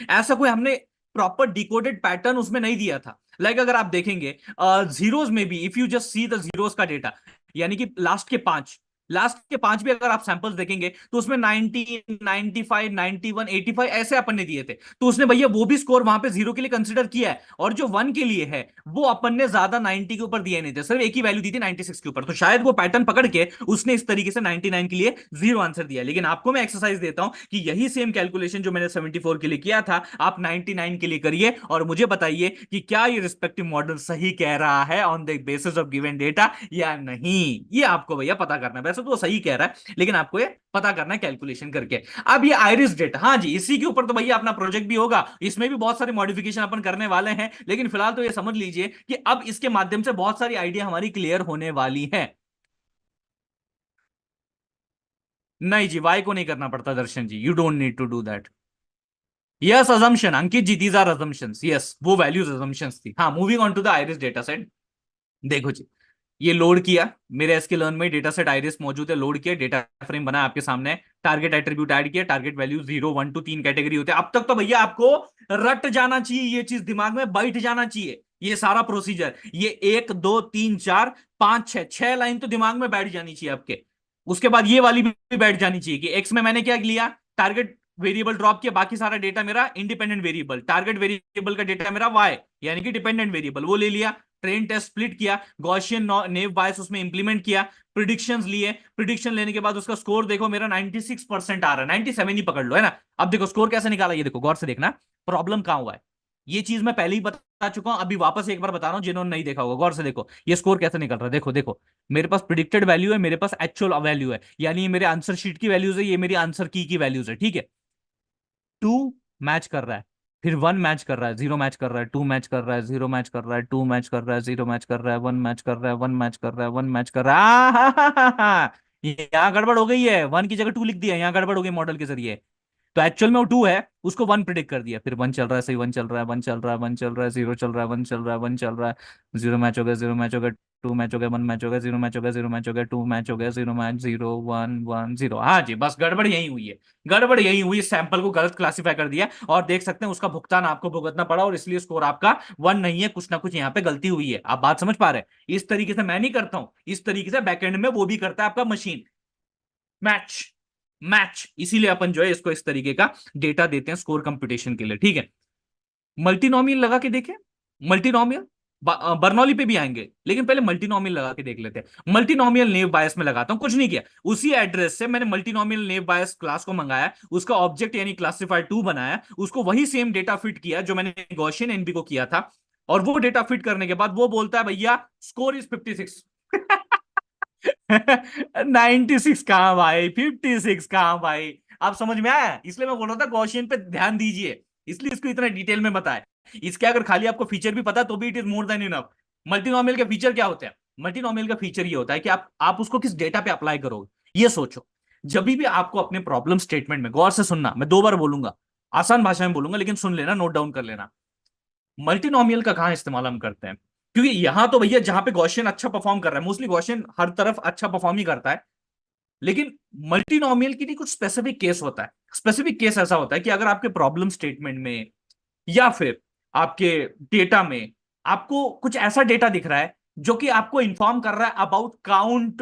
ऐसा कोई हमने प्रॉपर डिकोडेड पैटर्न उसमें नहीं दिया था। अगर आप देखेंगे जीरोस में भी, if you just see the zeros का डेटा, यानी कि लास्ट के 5 भी अगर आप सैंपल्स देखेंगे तो उसमें 90 95 91 85 ऐसे अपन ने दिए थे। तो उसने भैया वो भी स्कोर वहां पे 0 के लिए कंसिडर किया है, और जो 1 के लिए है वो अपन ने ज्यादा 90 के ऊपर दिए नहीं थे, सिर्फ एक ही वैल्यू दी थी 96 के ऊपर। तो शायद वो पैटर्न पकड़ के उसने इस तरीके से 99 के लिए 0 आंसर दिया। लेकिन आपको मैं एक्सरसाइज देता हूं कि यही सेम कैलकुलेशन जो मैंने 74 के लिए किया था, आप 99 के लिए करिए, और मुझे बताइए कि क्या ये रिस्पेक्टिव मॉडल सही कह रहा है on the basis of given data या नहीं। ये आपको भैया पता करना है। वैसे तो वो सही कह रहा है, लेकिन आपको ये पता करना है कैलकुलेशन करके। अब ये आइरिस डेटा, हाँ जी, इसी के ऊपर तो भैया अपना प्रोजेक्ट भी होगा, इसमें भी बहुत सारे मॉडिफिकेशन अपन करने वाले हैं। लेकिन फिलहाल तो ये समझ लीजिए कि अब इसके माध्यम से बहुत सारी आइडिया हमारी क्लियर होने वाली है। नहीं जी, वाई को नहीं करना पड़ता Darshan ji, you don't need to do that. Yes, assumption Ankit ji, these are assumptions. Yes, वो वैल्यूज अजम्पशंस थी। हाँ, moving on to the iris data set. देखो जी, ये लोड किया, मेरे एसके लर्न में डेटा सेट आइरिस मौजूद है, लोड किया, डेटा फ्रेम बना आपके सामने, टारगेट एट्रीब्यूट ऐड किया, टारगेट वैल्यू 0 1 2 3 कैटेगरी होते हैं। अब तक तो भैया आपको रट जाना चाहिए, ये चीज दिमाग में बैठ जाना चाहिए, ये सारा प्रोसीजर, ये 1 2 3 4 5 6 लाइन तो दिमाग में बैठ जानी चाहिए आपके। उसके बाद ये वाली भी बैठ जानी चाहिए कि एक्स में मैंने क्या लिया, टारगेट वेरिएबल ड्रॉप किया, बाकी सारा डेटा मेरा इंडिपेंडेंट वेरिएबल, टारगेट वेरिएबल का डेटा मेरा वाई, यानी कि डिपेंडेंट वेरिएबल, वो ले लिया, ट्रेन टेस्ट स्प्लिट किया, गॉसियन नेव बायस उसमें इंप्लीमेंट किया, प्रिडिक्शंस लिए, प्रिडिक्शन लेने के बाद उसका स्कोर देखो मेरा 96% आ रहा है, 97 ही पकड़ लो, है ना? अब देखो स्कोर कैसे निकाला, ये देखो गौर से देखना, प्रॉब्लम कहां हुआ है। ये चीज मैं पहले ही बता चुका हूं, अभी वापस एक बार बता रहा हूं, जिन्होंने नहीं देखा होगा गौर से देखो ये स्कोर कैसे निकल रहा है। देखो देखो, मेरे पास प्रिडिक्टेड वैल्यू है, मेरे पास एक्चुअल वैल्यू है, यानी ये मेरे आंसर शीट की वैल्यूज है, ये मेरी आंसर की वैल्यूज है, ठीक है। 2 मैच कर रहा है, फिर 1 मैच कर रहा है, 0 मैच कर रहा है, 2 मैच कर रहा है, 0 मैच कर रहा है, 2 मैच कर रहा है, 0 मैच कर रहा है, 1 मैच कर रहा है, 1 मैच कर रहा है, 1 मैच कर रहा है। यहाँ गड़बड़ हो गई है, 1 की जगह 2 लिख दिया, यहाँ गड़बड़ हो गई मॉडल के जरिए। तो एक्चुअल में वो 2 है, उसको 1 प्रिडिक्ट कर दिया, फिर 1 चल रहा है, सही 1 चल रहा है, 1 चल रहा है, 1 चल रहा है, 0 चल रहा है, 1 चल रहा है, 1 चल रहा है, 0 मैच हो गया, 0 मैच हो गया, 2 मैच हो गया, 1 मैच हो गया, 0 मैच हो गया, 0 मैच हो गया, 2 मैच हो गया, 0 मैच, 0 1 1 0। हाँ जी, बस गड़बड़ यही हुई है, गड़बड़ यही हुई, सैंपल को गलत क्लासिफाई कर दिया, और देख सकते हैं उसका भुगतान आपको भुगतना पड़ा, और इसलिए स्कोर आपका 1 नहीं है, कुछ ना कुछ यहाँ पे गलती हुई है। आप बात समझ पा रहे हैं? इस तरीके से मैं नहीं करता हूं, इस तरीके से बैकएंड में वो भी करता है आपका मशीन। मैच, मैच, इसीलिए अपन जो है इसको इस तरीके का डेटा देते हैं स्कोर कंप्यूटेशन के लिए, ठीक है। मल्टीनोमियल लगा के देखें, मल्टीनोमियल, बर्नौली पे भी आएंगे, लेकिन पहले मल्टीनोमियल लगा के देख लेते हैं। मल्टीनोमियल नेव बायस में लगाता हूं, कुछ नहीं किया, उसी एड्रेस से मैंने मल्टीनोमियल नेव बायस क्लास को मंगाया, उसका ऑब्जेक्ट यानी क्लासिफायर 2 बनाया, उसको वही सेम डेटा फिट किया जो मैंने गॉसियन एनबी को किया था, और वो डेटा फिट करने के बाद वो बोलता है भैया स्कोर इज 56। 96 कहाँ भाई, 56 कहाँ भाई। आप समझ में आया, इसलिए मैं बोल रहा था गॉसियन पे ध्यान दीजिए, इसलिए इसको इतना डिटेल में बताया। इसके अगर खाली आपको फीचर भी पता तो भी it is more than enough. Multinomial के फीचर क्या होते हैं? मल्टीनोमियल का फीचर ये होता है कि आप उसको किस डेटा पे अप्लाई करोगे, ये सोचो। जब भी आपको अपने प्रॉब्लम स्टेटमेंट में, गौर से सुनना, मैं 2 बार बोलूंगा, आसान भाषा में बोलूंगा लेकिन सुन लेना, नोट डाउन कर लेना। मल्टीनोमियल का कहां इस्तेमाल हम करते हैं? क्योंकि यहां तो भैया जहां पे गॉसियन अच्छा परफॉर्म कर रहा है, मोस्टली गॉसियन हर तरफ अच्छा परफॉर्म ही करता है, लेकिन मल्टीनोमियल की भी कुछ स्पेसिफिक केस होता है। स्पेसिफिक केस ऐसा होता है कि अगर आपके प्रॉब्लम स्टेटमेंट में या फिर आपके डेटा में आपको कुछ ऐसा डेटा दिख रहा है जो कि आपको इंफॉर्म कर रहा है about count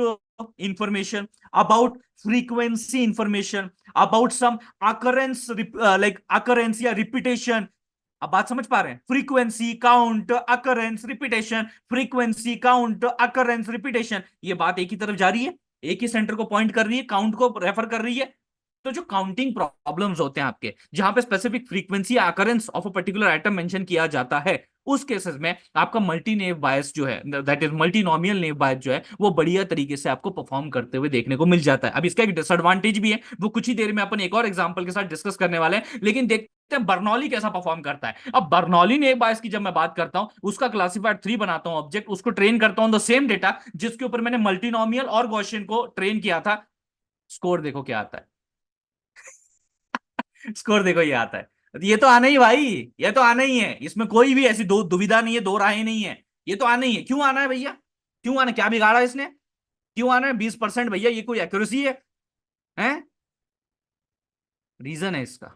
information, about frequency information, about some occurrence, like occurrence या रिपीटेशन। अब बात समझ पा रहे हैं? Frequency, count, occurrence, repetition, frequency, count, occurrence, repetition, ये बात एक ही तरफ जा रही है, एक ही सेंटर को पॉइंट कर रही है, काउंट को रेफर कर रही है। तो जो काउंटिंग प्रॉब्लम्स होते हैं आपके, जहां पे स्पेसिफिक फ्रीक्वेंसी या occurrence of a particular item mention किया जाता है, उस केसेस में आपका मल्टी नेव बायस जो है, दैट इज मल्टीनोमियल नेव बायस जो है, वो बढ़िया तरीके से आपको परफॉर्म करते हुए देखने को मिल जाता है। अब इसका एक डिसएडवांटेज भी है, वो कुछ ही देर में अपन एक और एग्जांपल के साथ डिस्कस करने वाले हैं, लेकिन देखते हैं बर्नौली कैसा परफॉर्म करता है। अब बर्नौली नेव बायस की जब मैं बात करता हूं, उसका क्लासिफाइड 3 बनाता हूं ऑब्जेक्ट, उसको ट्रेन करता हूं द सेम डेटा जिसके ऊपर मैंने मल्टीनोमियल और गॉसियन को ट्रेन किया था। स्कोर देखो क्या आता है। स्कोर देखो ये आता है। ये तो आना ही भाई, ये तो आना ही है, इसमें कोई भी ऐसी दो दुविधा नहीं है, दो राहें नहीं है। ये तो आना ही है। क्यों आना है भैया? क्यों आना, क्या बिगाड़ा है इसने? क्यों आना है 20% भैया? ये कोई एक्यूरेसी है? हैं? रीजन है इसका।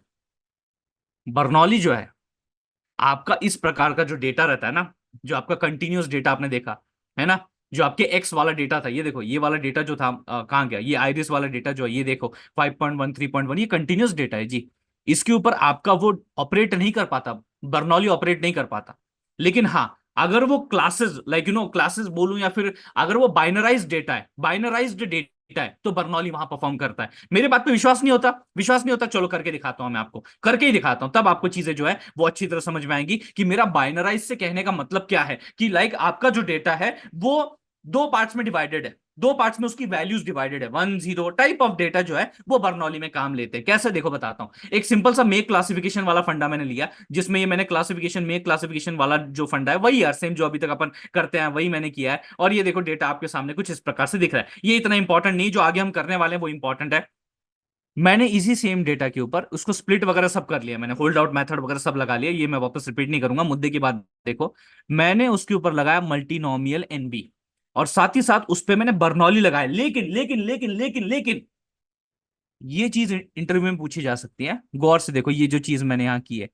बर्नौली जो है, आपका इस प्रकार का जो डेटा रहता है ना, जो आपका कंटिन्यूअस डेटा आपने देखा है ना, जो आपके एक्स वाला डेटा था, ये देखो, ये वाला डेटा जो था कहाँ गया? ये आइरिस वाला डेटा जो है, ये देखो 5.1, 3.1, ये कंटिन्यूअस डेटा है जी। इसके ऊपर आपका वो ऑपरेट नहीं कर पाता, बर्नौली ऑपरेट नहीं कर पाता। लेकिन हाँ, अगर वो क्लासेस, लाइक क्लासेस बोलूं, या फिर अगर वो बाइनराइज डेटा है, बाइनराइज्ड डेटा है, तो बर्नौली वहां परफॉर्म करता है। मेरे बात पे विश्वास नहीं होता? विश्वास नहीं होता, चलो करके दिखाता हूं, मैं आपको करके ही दिखाता हूं, तब आपको चीजें जो है वो अच्छी तरह समझ में आएंगी कि मेरा बाइनराइज से कहने का मतलब क्या है। कि लाइक आपका जो डेटा है वो 2 पार्ट्स में डिवाइडेड है, 2 पार्ट्स में उसकी वैल्यूज डिवाइडेड है, 1 0 टाइप ऑफ डेटा जो है वो बर्नौली में काम लेते हैं। कैसे देखो बताता हूं। एक सिंपल सा मेक क्लासिफिकेशन वाला फंडा मैंने लिया, जिसमें ये मैंने क्लासिफिकेशन, मेक क्लासिफिकेशन वाला जो फंडा है वही यार, सेम जो अभी तक अपन करते हैं वही मैंने किया है। और ये देखो डेटा आपके सामने कुछ इस प्रकार से दिख रहा है। ये इतना इंपॉर्टेंट नहीं, जो आगे हम करने वाले हैं वो इंपॉर्टेंट है। मैंने इसी सेम डेटा के ऊपर उसको स्प्लिट वगैरह सब कर लिया, मैंने होल्ड आउट मेथड वगैरह सब लगा लिया, ये मैं वापस रिपीट नहीं करूंगा, मुद्दे की बात देखो। मैंने उसके ऊपर लगाया मल्टीनोमियल एनबी, और साथ ही साथ उस पे मैंने बर्नौली लगाया। लेकिन लेकिन लेकिन लेकिन लेकिन ये चीज इंटरव्यू में पूछी जा सकती है, गौर से देखो, ये जो चीज मैंने यहां की है,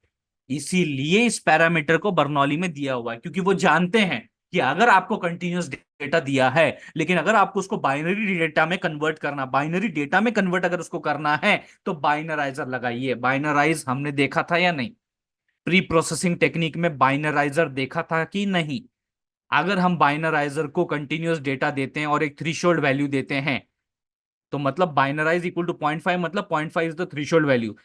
इसीलिए इस पैरामीटर को बर्नौली में दिया हुआ है, क्योंकि वो जानते हैं कि अगर आपको कंटिन्यूअस डेटा दिया है, लेकिन अगर आपको उसको बाइनरी डेटा में कन्वर्ट करना, बाइनरी डेटा में कन्वर्ट अगर उसको करना है, तो बाइनराइजर लगाइए। बाइनराइज हमने देखा था या नहीं? प्री प्रोसेसिंग टेक्निक में बाइनराइजर देखा था कि नहीं? अगर हम बाइनराइजर को कंटिन्यूअस डेटा देते हैं और एक थ्रीशोल्ड वैल्यू देते हैं, तो मतलब बाइनराइज इक्वल टू 0.5, मतलब 0.5 इज द थ्रेशोल्ड वैल्यू।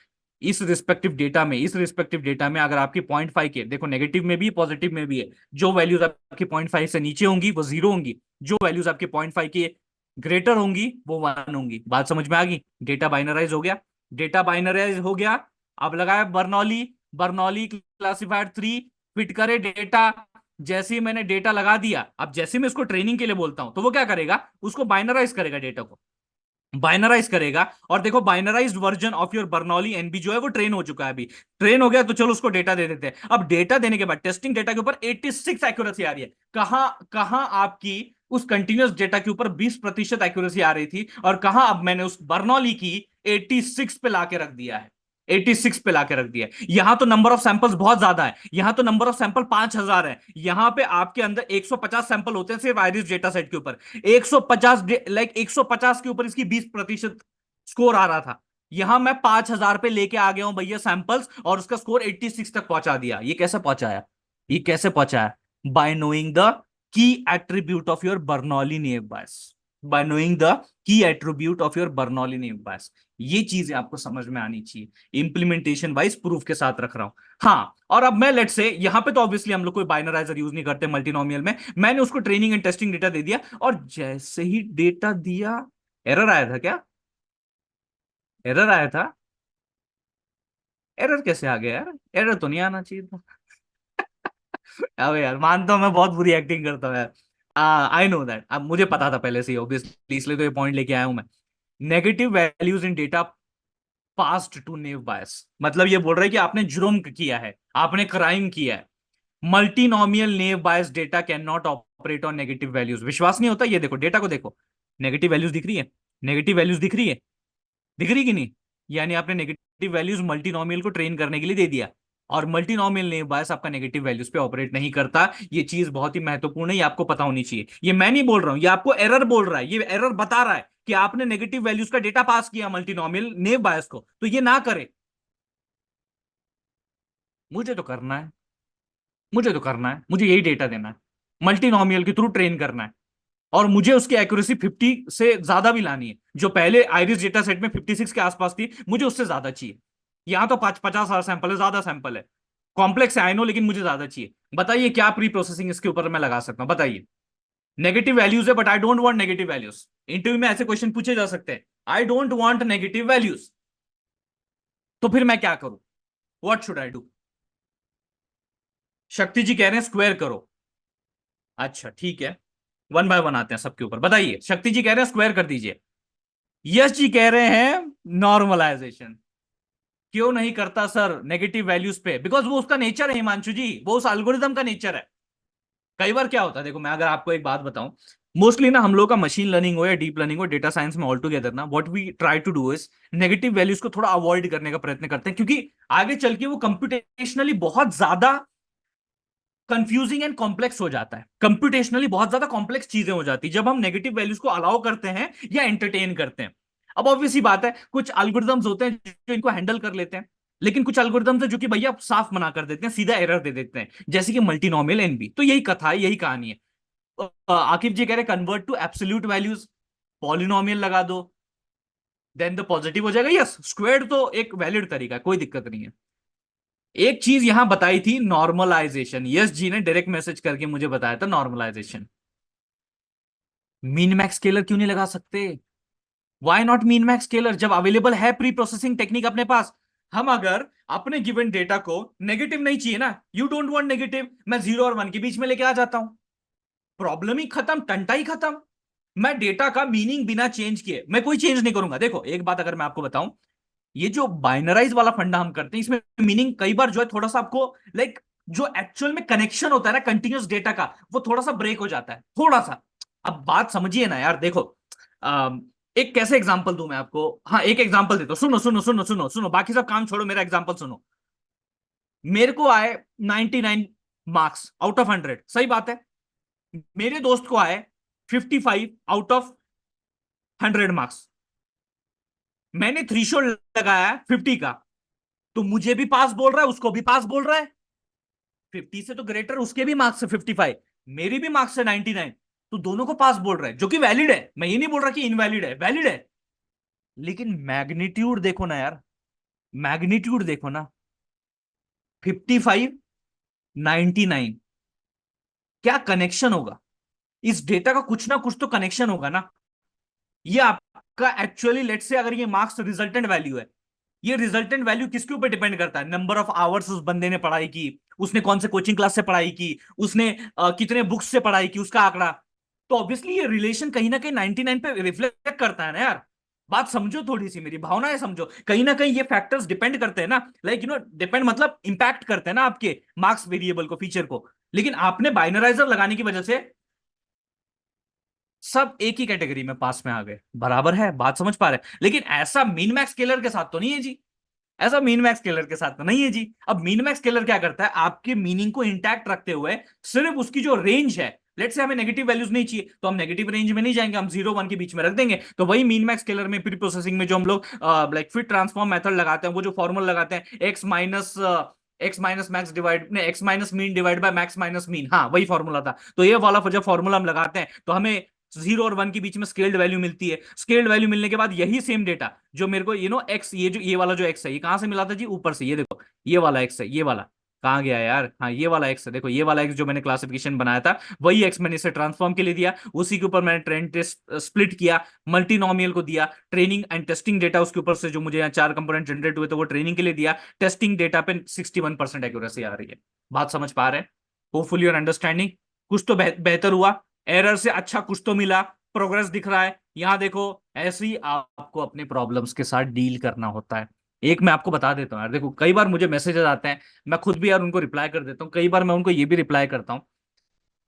इस रिस्पेक्टिव डेटा में अगर आपकी 0.5 के, देखो नेगेटिव में भी पॉजिटिव में भी है, जो वैल्यूज आपकी 0.5 से नीचे होंगी वो 0 होंगी, जो वैल्यूज आपके 0.5 के ग्रेटर होंगी वो 1 होंगी। बात समझ में आ गई? डेटा बाइनराइज हो गया, डेटा बाइनराइज हो गया। अब लगाया बर्नौली, बर्नौली क्लासिफायर 3 फिट करे डेटा। जैसे ही मैंने डेटा लगा दिया, अब जैसे मैं इसको ट्रेनिंग के लिए बोलता हूं, तो वो क्या करेगा? उसको बाइनराइज करेगा, डेटा को बाइनराइज करेगा। और देखो binarized version of your Bernoulli NB जो है वो ट्रेन हो चुका है अभी। ट्रेन हो गया तो चलो उसको डेटा दे देते हैं। अब डेटा देने के बाद टेस्टिंग डेटा के ऊपर 86 एक्यूरेसी आ रही है। कहां कहां आपकी उस कंटिन्यूअस डेटा के ऊपर 20% एक्यूरेसी आ रही थी, और कहां अब मैंने उस बर्नौली की 86 पे लाके रख दिया है। 86 पे लाके रख दिया है। यहां तो नंबर ऑफ सैंपल्स बहुत ज्यादा है, यहां तो नंबर ऑफ सैंपल 5000 है। यहां पे आपके अंदर 150 सैंपल होते हैं सिर्फ आइरिस डेटा सेट के ऊपर। 150, लाइक 150 के ऊपर इसकी 20% स्कोर आ रहा था। यहां मैं 5000 पे लेके आ गया हूं भैया सैंपल्स, और उसका स्कोर 86 तक पहुंचा दिया। ये कैसे पहुंचाया? ये कैसे पहुंचाया? By knowing the key attribute of your Bernoulli naive Bayes. By knowing the key attribute of your Bernoulli naive Bayes. ये चीजें आपको समझ में आनी चाहिए। इंप्लीमेंटेशन वाइज प्रूफ के साथ रख रहा हूं। हाँ, और अब मैं लेट्स से यहां पे तो ऑब्वियसली हम लोग कोई बाइनराइजर यूज नहीं करते मल्टीनोमियल में। मैंने उसको ट्रेनिंग एंड टेस्टिंग डेटा दे दिया, और जैसे ही डेटा दिया, एरर आया था क्या? एरर आया था? एरर कैसे आ गया यार? एरर तो नहीं आना चाहिए था। अबे यार, मानता हूं मैं बहुत बुरी एक्टिंग करता हूँ यार। आई नो दैट, अब मुझे पता था पहले से ही ऑब्वियसली, इसलिए तो ये पॉइंट लेके आया हूं मैं। Negative values in data passed to naive Bayes, मतलब ये बोल रहा है कि आपने जुर्म किया है, आपने क्राइम किया है। Multinomial naive bias data can not operate on negative values. विश्वास नहीं होता? ये देखो डेटा को देखो, नेगेटिव वैल्यूज दिख रही है, नेगेटिव वैल्यूज दिख रही है, दिख रही कि नहीं? यानी आपने नेगेटिव वैल्यूज मल्टीनोमियल को ट्रेन करने के लिए दे दिया, और मल्टीनोमियल नेव बायस आपका नेगेटिव वैल्यूज पे ऑपरेट नहीं करता। ये चीज बहुत ही महत्वपूर्ण है, ये आपको पता होनी चाहिए। ये मैं नहीं बोल रहा हूं, ये आपको एरर बोल रहा है, ये एरर बता रहा है कि आपने नेगेटिव वैल्यूज का डेटा पास किया मल्टीनोमियल नेव बायस को, तो ये ना करे। मुझे तो करना है, मुझे तो करना है, मुझे यही डेटा देना है, मल्टीनोमियल के थ्रू ट्रेन करना है। और मुझे उसकी एक्यूरेसी 50 से ज्यादा भी लानी है। जो पहले आइरिस डेटा सेट में 56 के आसपास थी, मुझे उससे ज्यादा चाहिए। यहां तो 50,000 सैंपल है, ज्यादा सैंपल है, कॉम्प्लेक्स है आई नो, लेकिन मुझे ज्यादा चाहिए। बताइए क्या प्री प्रोसेसिंग इसके ऊपर मैं लगा सकता हूं, बताइए। नेगेटिव वैल्यूज है, but I don't want negative values. Interview में ऐसे क्वेश्चन पूछे जा सकते हैं, I don't want negative values, तो फिर मैं क्या करूं? What should I do? शक्ति जी कह रहे हैं स्क्वायर करो। अच्छा ठीक है, वन बाय वन आते हैं सबके ऊपर। बताइए, शक्ति जी कह रहे हैं स्क्वायर कर दीजिए, यश जी कह रहे हैं नॉर्मलाइजेशन। क्यों नहीं करता सर नेगेटिव वैल्यूज पे? बिकॉज वो उसका नेचर है हिमांशु जी, वो उस एल्गोरिदम का नेचर है। कई बार क्या होता है, देखो मैं अगर आपको एक बात बताऊं, मोस्टली ना हम लोग का मशीन लर्निंग हो या डीप लर्निंग हो, डेटा साइंस में ऑल टुगेदर ना, what we try to do is negative values को थोड़ा अवॉइड करने का प्रयत्न करते हैं, क्योंकि आगे चल के वो कंप्यूटेशनली बहुत ज्यादा कंफ्यूजिंग एंड कॉम्प्लेक्स हो जाता है। कंप्यूटेशनली बहुत ज्यादा कॉम्प्लेक्स चीजें हो जाती है जब हम नेगेटिव वैल्यूज को अलाउ करते हैं या एंटरटेन करते हैं। अब ऑब्वियसली बात है, कुछ एल्गोरिदम्स होते हैं जो इनको हैंडल कर लेते हैं, लेकिन कुछ एल्गोरिदम्स है जो कि भैया साफ मना कर देते हैं, सीधा एरर दे देते हैं, जैसे कि मल्टीनोमियल एनबी। तो यही कथा है, यही कहानी है। आकिब जी कह रहे convert to absolute values, polynomial लगा दो, देन द पॉजिटिव हो जाएगा। यस, स्क्वायर्ड तो एक वैलिड तरीका है, कोई दिक्कत नहीं है। एक चीज यहां बताई थी, नॉर्मलाइजेशन। यस जी ने डायरेक्ट मैसेज करके मुझे बताया था नॉर्मलाइजेशन। मीन मैक्स स्केलर क्यों नहीं लगा सकते? Why not mean max scalar, जब अवेलेबल है प्री प्रोसेसिंग टेक्निक अपने पास। हम अगर अपने गिवन डेटा को, नेगेटिव नहीं चाहिए ना, यू डोंट वांट नेगेटिव, मैं 0 और 1 के बीच में लेके आ जाता हूं, प्रॉब्लम ही खत्म, टंटा ही खत्म। मैं डेटा का मीनिंग बिना चेंज किए, मैं कोई चेंज नहीं करूंगा। देखो एक बात अगर मैं आपको बताऊं, ये जो बाइनराइज वाला फंडा हम करते हैं, इसमें मीनिंग कई बार जो है थोड़ा सा आपको लाइक जो एक्चुअल में कनेक्शन होता है ना कंटिन्यूस डेटा का, वो थोड़ा सा ब्रेक हो जाता है, थोड़ा सा। अब बात समझिए ना यार, देखो एक कैसे एग्जांपल दूं मैं आपको। हाँ, एक एग्जांपल देता हूं, सुनो सुनो सुनो सुनो सुनो, बाकी सब काम छोड़ो, मेरा एग्जांपल सुनो। मेरे को आए 99 मार्क्स आउट ऑफ 100, सही बात है। मेरे दोस्त को आए 55 आउट ऑफ 100 मार्क्स। मैंने थ्रीशोल्ड लगाया 50 का, तो मुझे भी पास बोल रहा है, उसको भी पास बोल रहा है। 50 से तो ग्रेटर उसके भी मार्क्स है 55, मेरी भी मार्क्स है 99, तो दोनों को पास बोल रहा है, जो कि वैलिड है। मैं ये नहीं बोल रहा कि इनवैलिड है, वैलिड है। लेकिन मैग्नीट्यूड देखो ना यार, मैग्नीट्यूड देखो ना, 55, 99, क्या कनेक्शन होगा? इस डेटा का कुछ ना कुछ तो कनेक्शन होगा ना। ये आपका एक्चुअली लेट्स से अगर ये मार्क्स रिजल्टेंट वैल्यू है, ये रिजल्टेंट वैल्यू किसके ऊपर डिपेंड करता है? नंबर ऑफ आवर्स उस बंदे ने पढ़ाई की, उसने कौन से कोचिंग क्लास से पढ़ाई की, उसने कितने बुक्स से पढ़ाई की, उसका आंकड़ा। तो ऑब्वियसली ये रिलेशन कहीं ना कहीं 99 पे रिफ्लेक्ट करता है ना यार। बात समझो, थोड़ी सी मेरी भावनाएं समझो, कहीं ना कहीं ये फैक्टर्स डिपेंड करते हैं ना, लाइक डिपेंड मतलब इंपैक्ट करते हैं ना आपके मार्क्स वेरिएबल को, फीचर को। लेकिन आपने बाइनराइजर लगाने की वजह से सब एक ही कैटेगरी में पास में आ गए, बराबर है, बात समझ पा रहे हैं? लेकिन ऐसा मीन मैक्स स्केलर के साथ तो नहीं है जी, ऐसा मीन मैक्स स्केलर के साथ तो नहीं है जी। अब मीन मैक्स स्केलर क्या करता है, आपके मीनिंग को इंटैक्ट रखते हुए सिर्फ उसकी जो रेंज है, लेट्स से हमें नेगेटिव वैल्यूज नहीं चाहिए, तो हम नेगेटिव रेंज में नहीं जाएंगे, हम 0 1 के बीच में रख देंगे। तो वही मीन मैक्स स्केलर में प्री प्रोसेसिंग में जो हम लोग लाइक फिट ट्रांसफॉर्म मेथड लगाते हैं, वो जो फॉर्मूला लगाते हैं, x minus max divide x minus mean divide by max minus mean, हाँ वही फॉर्मूला था। तो ये वाला जब फॉर्मूला हम लगाते हैं, तो हमें जीरो और वन के बीच में स्केल्ड वैल्यू मिलती है। स्केल्ड वैल्यू मिलने के बाद यही सेम डेटा जो मेरे को एक्स, ये वाला जो एक्स है, ये कहां से मिला था जी? ऊपर से। ये देखो ये वाला एक्स है, ये वाला कहाँ गया यार? हाँ, ये वाला एक्स है, देखो ये वाला एक्स जो मैंने क्लासिफिकेशन बनाया था, वही एक्स मैंने इसे ट्रांसफॉर्म के लिए दिया। उसी के ऊपर मैंने ट्रेंड टेस्ट स्प्लिट किया, मल्टीनोमियल को दिया, ट्रेनिंग एंड टेस्टिंग डेटा उसके ऊपर से जो मुझे यहाँ चार कंपोनेंट जनरेट हुए थे वो ट्रेनिंग के लिए दिया। टेस्टिंग डेटा पे 61% एक्यूरेसी आ रही है। बात समझ पा रहे हैं? Hopefully your understanding. कुछ तो बेहतर हुआ, एरर से अच्छा कुछ तो मिला, प्रोग्रेस दिख रहा है। यहां देखो, ऐसे ही आपको अपने प्रॉब्लम्स के साथ डील करना होता है। एक मैं आपको बता देता हूँ यार, देखो कई बार मुझे मैसेजेस आते हैं, मैं खुद भी यार उनको रिप्लाई कर देता हूँ, कई बार मैं उनको ये भी रिप्लाई करता हूँ।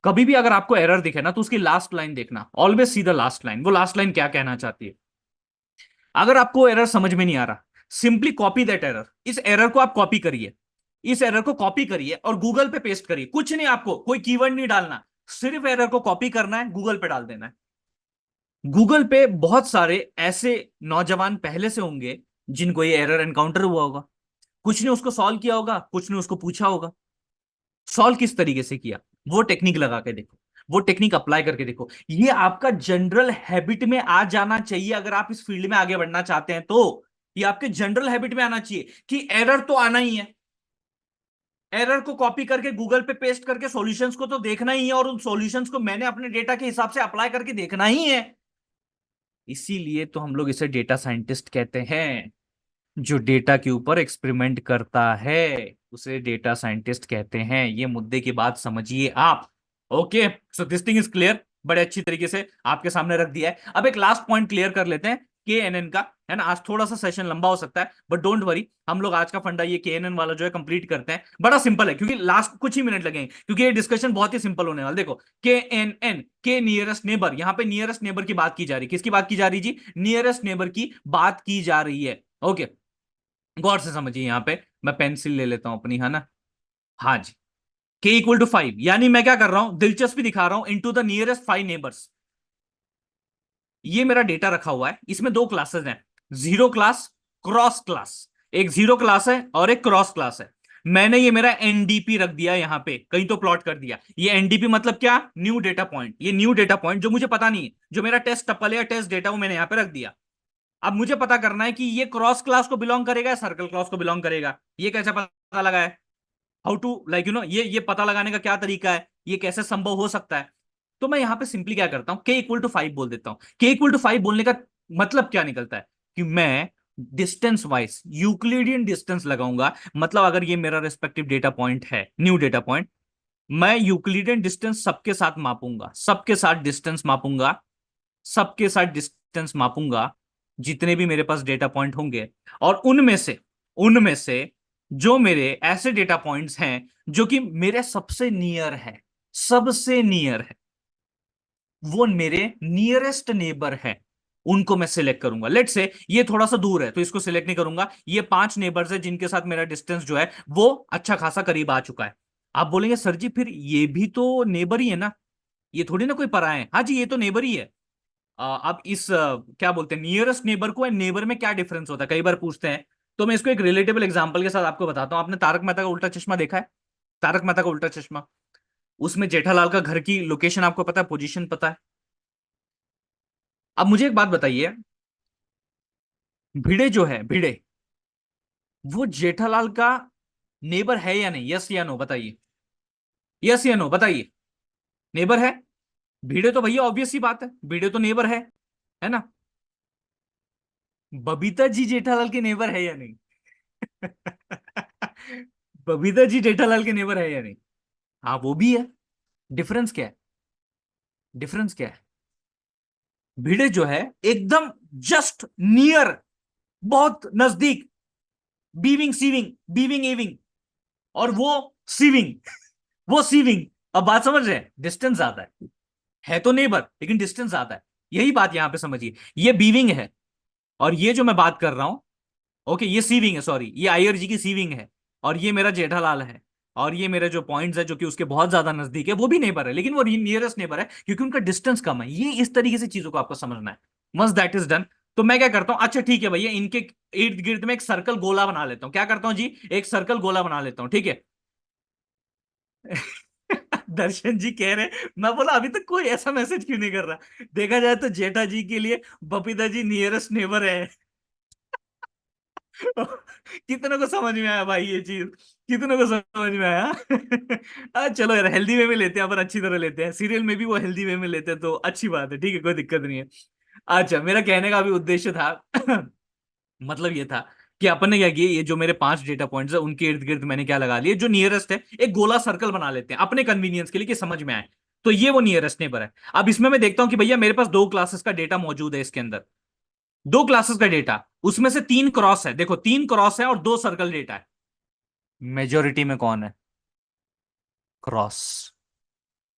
कभी भी अगर आपको एरर दिखे ना, तो उसकी लास्ट लाइन देखना, always see the last line. वो लास्ट लाइन क्या कहना चाहती है? अगर आपको एरर समझ में नहीं आ रहा, सिंपली कॉपी दैट एरर। इस एरर को आप कॉपी करिए, इस एरर को कॉपी करिए और गूगल पे पेस्ट करिए। कुछ नहीं, आपको कोई कीवर्ड नहीं डालना, सिर्फ एरर को कॉपी करना है, गूगल पे डाल देना है। गूगल पे बहुत सारे ऐसे नौजवान पहले से होंगे जिनको ये एरर एनकाउंटर हुआ होगा। कुछ ने उसको सॉल्व किया होगा, कुछ ने उसको पूछा होगा। सॉल्व किस तरीके से किया, वो टेक्निक लगा के देखो, वो टेक्निक अप्लाई करके देखो। ये आपका जनरल हैबिट में आ जाना चाहिए। अगर आप इस फील्ड में आगे बढ़ना चाहते हैं तो ये आपके जनरल हैबिट में आना चाहिए कि एरर तो आना ही है। एरर को कॉपी करके गूगल पे पेस्ट करके सॉल्यूशंस को तो देखना ही है, और उन सॉल्यूशंस को मैंने अपने डेटा के हिसाब से अप्लाई करके देखना ही है। इसीलिए तो हम लोग इसे डेटा साइंटिस्ट कहते हैं। जो डेटा के ऊपर एक्सपेरिमेंट करता है उसे डेटा साइंटिस्ट कहते हैं। ये मुद्दे की बात समझिए आप। Okay, so this thing is clear, बड़े अच्छी तरीके से आपके सामने रख दिया है। अब एक लास्ट पॉइंट क्लियर कर लेते हैं, के एन एन का, है ना। आज थोड़ा सा सेशन लंबा हो सकता है, बट डोंट वरी, हम लोग आज का फंडा ये के एन एन वाला जो है कंप्लीट करते हैं। बड़ा सिंपल है, क्योंकि लास्ट कुछ ही मिनट लगेंगे, क्योंकि ये डिस्कशन बहुत ही सिंपल होने वाला। देखो, के एन एन, के नियरेस्ट नेबर, यहाँ पे नियरेस्ट नेबर की बात की जा रही है। किसकी बात की जा रही है जी? नियरेस्ट नेबर की बात की जा रही है। ओके, गौर से समझिए। यहां पे मैं पेंसिल ले लेता हूं अपनी, है ना। हाँ जी, के इक्वल टू 5, यानी मैं क्या कर रहा हूं, दिलचस्पी दिखा रहा हूं, इनटू द नियरेस्ट 5 नेबर्स। ये मेरा डेटा रखा हुआ है, इसमें दो क्लासेस हैं, जीरो क्लास, क्रॉस क्लास। एक जीरो क्लास है और एक क्रॉस क्लास है। मैंने ये मेरा एनडीपी रख दिया यहां पे, कहीं तो प्लॉट कर दिया। ये एनडीपी मतलब क्या? New data point. ये न्यू डेटा पॉइंट जो मुझे पता नहीं है, जो मेरा टेस्ट टपल या टेस्ट डेटा, वो मैंने यहां पे रख दिया। अब मुझे पता करना है कि ये क्रॉस क्लास को बिलोंग करेगा या सर्कल क्लास को बिलोंग करेगा। ये कैसे पता लगा है? हाउ टू, लाइक ये पता लगाने का क्या तरीका है, ये कैसे संभव हो सकता है? तो मैं यहां पे सिंपली क्या करता हूं, के इक्वल टू 5 बोल देता हूं। के इक्वल टू 5 बोलने का मतलब क्या निकलता है कि मैं डिस्टेंस वाइज यूक्लिडियन डिस्टेंस लगाऊंगा। मतलब अगर ये मेरा रेस्पेक्टिव डेटा पॉइंट है, न्यू डेटा पॉइंट, मैं यूक्लिडियन डिस्टेंस सबके साथ मापूंगा, सबके साथ डिस्टेंस मापूंगा, सबके साथ डिस्टेंस मापूंगा, जितने भी मेरे पास डेटा पॉइंट होंगे। और उनमें से जो मेरे ऐसे डेटा पॉइंट्स हैं जो कि मेरे सबसे नियर है, सबसे नियर है, वो मेरे नियरेस्ट नेबर है, उनको मैं सिलेक्ट करूंगा। लेट से ये थोड़ा सा दूर है तो इसको सिलेक्ट नहीं करूंगा। ये 5 नेबर्स है जिनके साथ मेरा डिस्टेंस जो है वो अच्छा खासा करीब आ चुका है। आप बोलेंगे सर जी फिर ये भी तो नेबर ही है ना, ये थोड़ी ना कोई पराया है। हाँ जी, ये तो नेबर ही है। अब इस क्या बोलते हैं, नियरेस्ट नेबर को एंड नेबर में क्या डिफरेंस होता है, कई बार पूछते हैं। तो मैं इसको एक रिलेटेबल एग्जांपल के साथ आपको बताता हूं। आपने तारक मेहता का उल्टा चश्मा देखा है? तारक मेहता का उल्टा चश्मा, उसमें जेठालाल का घर की लोकेशन आपको पता है, पोजीशन पता है। अब मुझे एक बात बताइए, भिड़े जो है, भिड़े, वो जेठालाल का नेबर है या नहीं? यस या नो बताइए, यस या नो बताइए। नेबर है? भिड़े तो भैया ऑब्वियस सी बात है, भिड़े तो नेबर है ना। बबीता जी जेठालाल के नेबर है या नहीं? बबीता जी जेठालाल के नेबर है या नहीं? हाँ, वो भी है। डिफरेंस क्या है? डिफरेंस क्या है? भिड़े जो है एकदम जस्ट नियर, बहुत नजदीक, बीविंग सीविंग, बीविंग एविंग, और वो सीविंग, वो सीविंग। अब बात समझ रहे हैं? डिस्टेंस ज्यादा है तो नेबर, लेकिन डिस्टेंस ज्यादा है। यही बात यहां पे समझिए, ये बीविंग है और ये जो मैं बात कर रहा हूं, ओके, ये सीविंग है, सॉरी, ये आईआरजी की सीविंग है, और ये मेरा जेठालाल है। और ये मेरे जो पॉइंट्स है जो कि उसके बहुत ज्यादा नजदीक है, वो भी नेबर है, लेकिन वो नियरेस्ट नेबर है क्योंकि उनका डिस्टेंस कम है। ये इस तरीके से चीजों को आपको समझना है। Must that is done. तो मैं क्या करता हूं, अच्छा ठीक है भैया, इनके इर्द गिर्द में एक सर्कल गोला बना लेता हूं। क्या करता हूं जी? एक सर्कल गोला बना लेता हूं, ठीक है। दर्शन जी कह रहे, मैं बोला अभी तक कोई ऐसा मैसेज क्यों नहीं कर रहा। देखा जाए तो जेठा जी के लिए बबीता जी नियरेस्ट नेबर है। कितनों को समझ में आया भाई ये चीज, कितनों को समझ में आया। चलो यार, हेल्दी वे में लेते हैं, अपन अच्छी तरह लेते हैं, सीरियल में भी वो हेल्दी वे में लेते हैं तो अच्छी बात है, ठीक है, कोई दिक्कत नहीं है। अच्छा, मेरा कहने का भी उद्देश्य था, मतलब ये था कि अपन ने क्या किया, ये जो मेरे 5 डेटा पॉइंट्स है उनके इर्द गिर्द मैंने क्या लगा लिया, जो नियरेस्ट है एक गोला सर्कल बना लेते हैं अपने कन्वीनियंस के लिए कि समझ में आए। तो ये वो नियरेस्ट नेबर है। अब इसमें मैं देखता हूं कि भैया मेरे पास 2 क्लासेस का डेटा मौजूद है इसके अंदर, 2 क्लासेस का डेटा, उसमें से 3 क्रॉस है, देखो 3 क्रॉस है और 2 सर्कल डेटा है। मेजोरिटी में कौन है? क्रॉस।